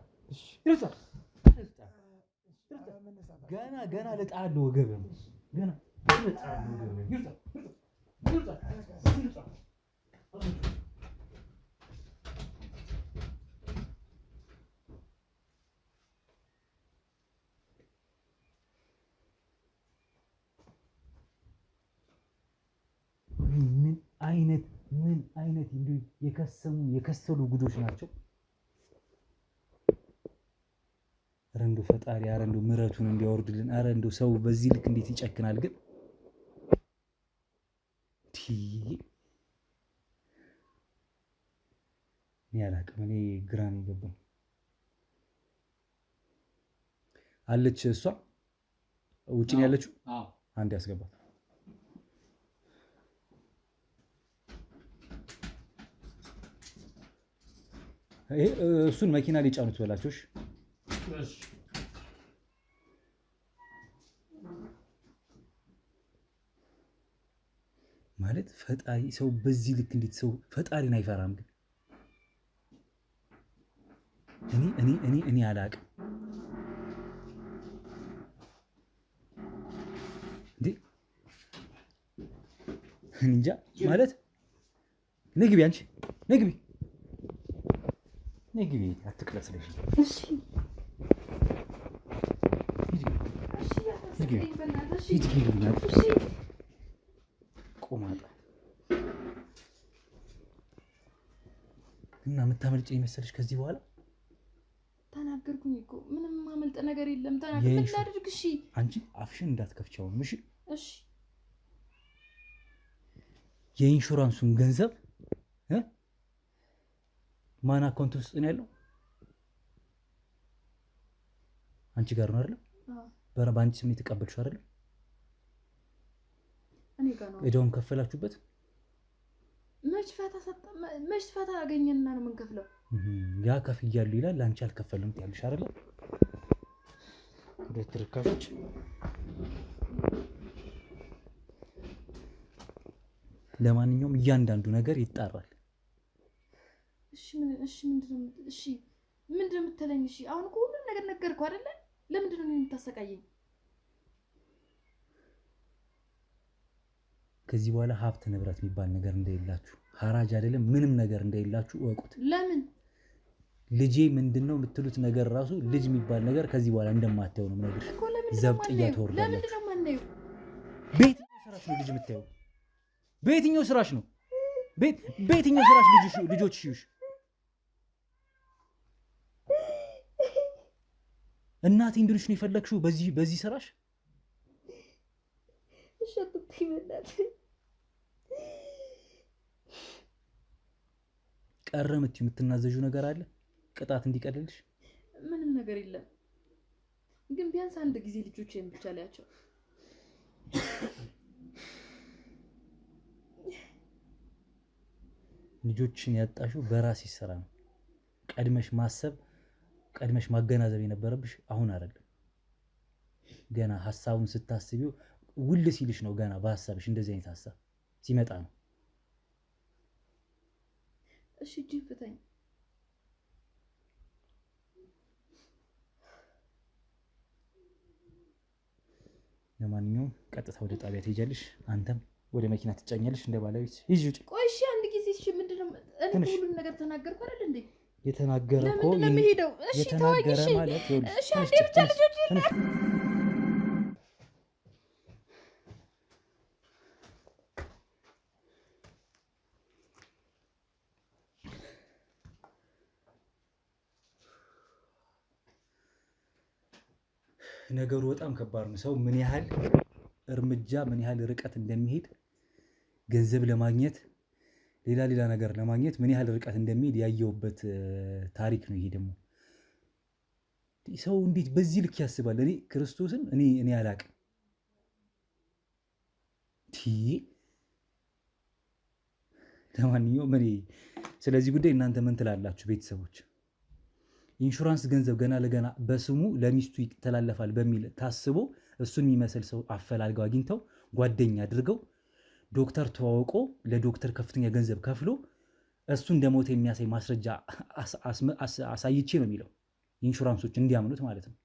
ገና ልጣለሁ ወገብህ ገና ልጣለሁ ወገብህ ምን አይነት እንዲሁ የከሰሉ ጉዶች ናቸው። ኧረ እንደው ፈጣሪ ኧረ እንደው ምሕረቱን እንዲያወርድልን። ኧረ እንደው ሰው በዚህ ልክ እንዴት ይጨክናል ግን? እኔ አላቅም። እኔ ግራ ነው የገባኝ። አለች እሷ ውጭ ነው ያለችው። አንድ ያስገባት እሱን መኪና ሊጫኑት በላቸው። ማለት ፈጣሪ ሰው በዚህ ልክ እንዴት ሰው ፈጣሪን አይፈራም ግን? እኔ አላቅም እንዴ እንጃ። ማለት ነግቢ፣ አንቺ ነግቢ አትቅለስለሽ። እሺ ቆማጣ እና የምታመልጭ መሰለሽ? ከዚህ በኋላ ተናገርኩኝ እኮ ምንም ማመልጥ ነገር የለም። ተናገር ምን ላድርግ? እሺ አንቺ አፍሽን እንዳትከፍቻው። እሺ እሺ። የኢንሹራንሱን ገንዘብ ማን አካውንት ውስጥ ነው ያለው? አንቺ ጋር ነው አይደል? በአንቺ ስም የተቀበልሽው አይደል? እኔ ጋር ነው። እዳውን ከፈላችሁበት? መች ፈታ አገኘንና ነው የምንከፍለው? ያ ከፍያለሁ ይላል፣ አንቺ አልከፈልም ትያለሽ አይደል? ሁለት ርካሾች። ለማንኛውም እያንዳንዱ ነገር ይጣራል። እሺ ምንድነው የምትለኝ? እሺ አሁን እኮ ሁሉም ነገር ነገርኩህ አይደለ? ለምንድን ነው የምታሰቃየኝ? ከዚህ በኋላ ሀብት ንብረት የሚባል ነገር እንደሌላችሁ፣ ሐራጅ አይደለም ምንም ነገር እንደሌላችሁ እወቁት። ለምን ልጄ ምንድነው የምትሉት ነገር ራሱ ልጅ የሚባል ነገር ከዚህ በኋላ እንደማታየው ነው ነገር ዘብጥያ ተወርዳለች። ለምንድን ነው የማናየው? በየትኛው ስራሽ ነው ልጅ የምታየው? በየትኛው ስራሽ ነው? በየትኛው ስራሽ ልጆች ይዩሽ? እናቴ እንድልሽ ነው የፈለግሽው በዚህ ስራሽ? ቀረ የምትናዘዡ ነገር አለ ቅጣት እንዲቀልልሽ? ምንም ነገር የለም፣ ግን ቢያንስ አንድ ጊዜ ልጆቼን ብቻ ላያቸው። ልጆችን ያጣሽው በራስሽ ስራ ነው። ቀድመሽ ማሰብ ቀድመሽ ማገናዘብ የነበረብሽ አሁን አይደለም። ገና ሐሳቡን ስታስቢው ውል ሲልሽ ነው። ገና በሐሳብሽ እንደዚህ አይነት ሐሳብ ሲመጣ ነው። እሺ እጅግ ፍታኝ። ለማንኛውም ቀጥታ ወደ ጣቢያ ትሄጃለሽ። አንተም ወደ መኪና ትጫኛለሽ እንደ ባለቤት። ሂጂ ውጪ። ቆይ እሺ አንድ ጊዜ እሺ። ምንድነው እኔ ሁሉን ነገር ተናገርኩ አይደል እንዴ? የተናገረ እኮ የተናገረ ማለት ይኸውልሽ። እሺ አንዴ ብቻ ልጆች ነገሩ በጣም ከባድ ነው። ሰው ምን ያህል እርምጃ ምን ያህል ርቀት እንደሚሄድ ገንዘብ ለማግኘት ሌላ ነገር ለማግኘት ምን ያህል ርቀት እንደሚሄድ ያየውበት ታሪክ ነው። ይሄ ደግሞ ሰው እንዴት በዚህ ልክ ያስባል? እኔ ክርስቶስን እኔ አላቅም። ለማንኛውም ስለዚህ ጉዳይ እናንተ ምን ትላላችሁ ቤተሰቦች? ኢንሹራንስ ገንዘብ ገና ለገና በስሙ ለሚስቱ ይተላለፋል በሚል ታስቦ እሱን የሚመስል ሰው አፈላልገው አግኝተው ጓደኛ አድርገው ዶክተር ተዋውቆ ለዶክተር ከፍተኛ ገንዘብ ከፍሎ እሱ እንደሞተ የሚያሳይ ማስረጃ አሳይቼ ነው የሚለው ኢንሹራንሶች እንዲያምኑት ማለት ነው።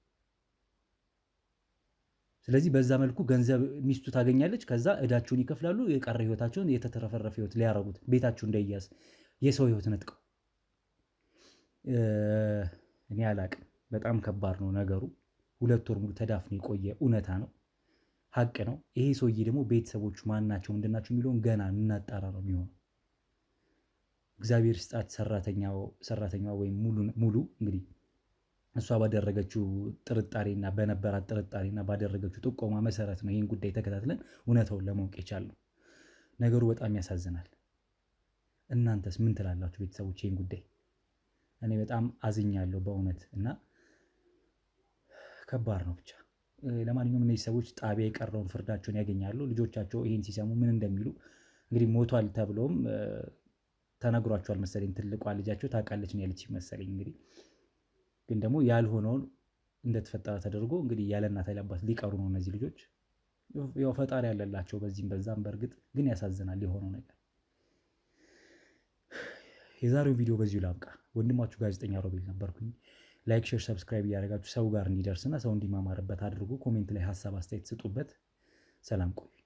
ስለዚህ በዛ መልኩ ገንዘብ ሚስቱ ታገኛለች። ከዛ እዳቸውን ይከፍላሉ። የቀረ ህይወታቸውን የተተረፈረፈ ህይወት ሊያረጉት ቤታቸው እንዳይያዝ የሰው ህይወት ነጥቀው። እኔ አላቅም። በጣም ከባድ ነው ነገሩ። 2 ወር ሙሉ ተዳፍኖ የቆየ እውነታ ነው፣ ሀቅ ነው። ይሄ ሰውዬ ደግሞ ቤተሰቦቹ ማናቸው ምንድናቸው የሚለውን ገና እናጣራ ነው የሚሆነው። እግዚአብሔር ስጣት ሰራተኛዋ ወይም ሙሉ እንግዲህ እሷ ባደረገችው ጥርጣሬና በነበራት ጥርጣሬና ባደረገችው ጥቆማ መሰረት ነው ይህን ጉዳይ ተከታትለን እውነታውን ለማወቅ የቻልነው። ነገሩ በጣም ያሳዝናል። እናንተስ ምን ትላላችሁ ቤተሰቦች ይህን ጉዳይ? እኔ በጣም አዝኛለሁ በእውነት እና ከባድ ነው ብቻ። ለማንኛውም እነዚህ ሰዎች ጣቢያ የቀረውን ፍርዳቸውን ያገኛሉ። ልጆቻቸው ይህን ሲሰሙ ምን እንደሚሉ እንግዲህ ሞቷል ተብሎም ተነግሯቸዋል መሰለኝ። ትልቋ ልጃቸው ታውቃለች ነው ያለች መሰለኝ። እንግዲህ ግን ደግሞ ያልሆነውን እንደተፈጠረ ተደርጎ እንግዲህ ያለ እናት ያለ አባት ሊቀሩ ነው እነዚህ ልጆች። ያው ፈጣሪ ያለላቸው በዚህም በዛም። በእርግጥ ግን ያሳዝናል የሆነው ነገር። የዛሬው ቪዲዮ በዚሁ ላብቃ። ወንድማችሁ ጋዜጠኛ ሮቤል ነበርኩኝ። ላይክ፣ ሼር፣ ሰብስክራይብ እያደረጋችሁ ሰው ጋር እንዲደርስና ሰው እንዲማማርበት አድርጉ። ኮሜንት ላይ ሀሳብ አስተያየት ስጡበት። ሰላም ቆዩ።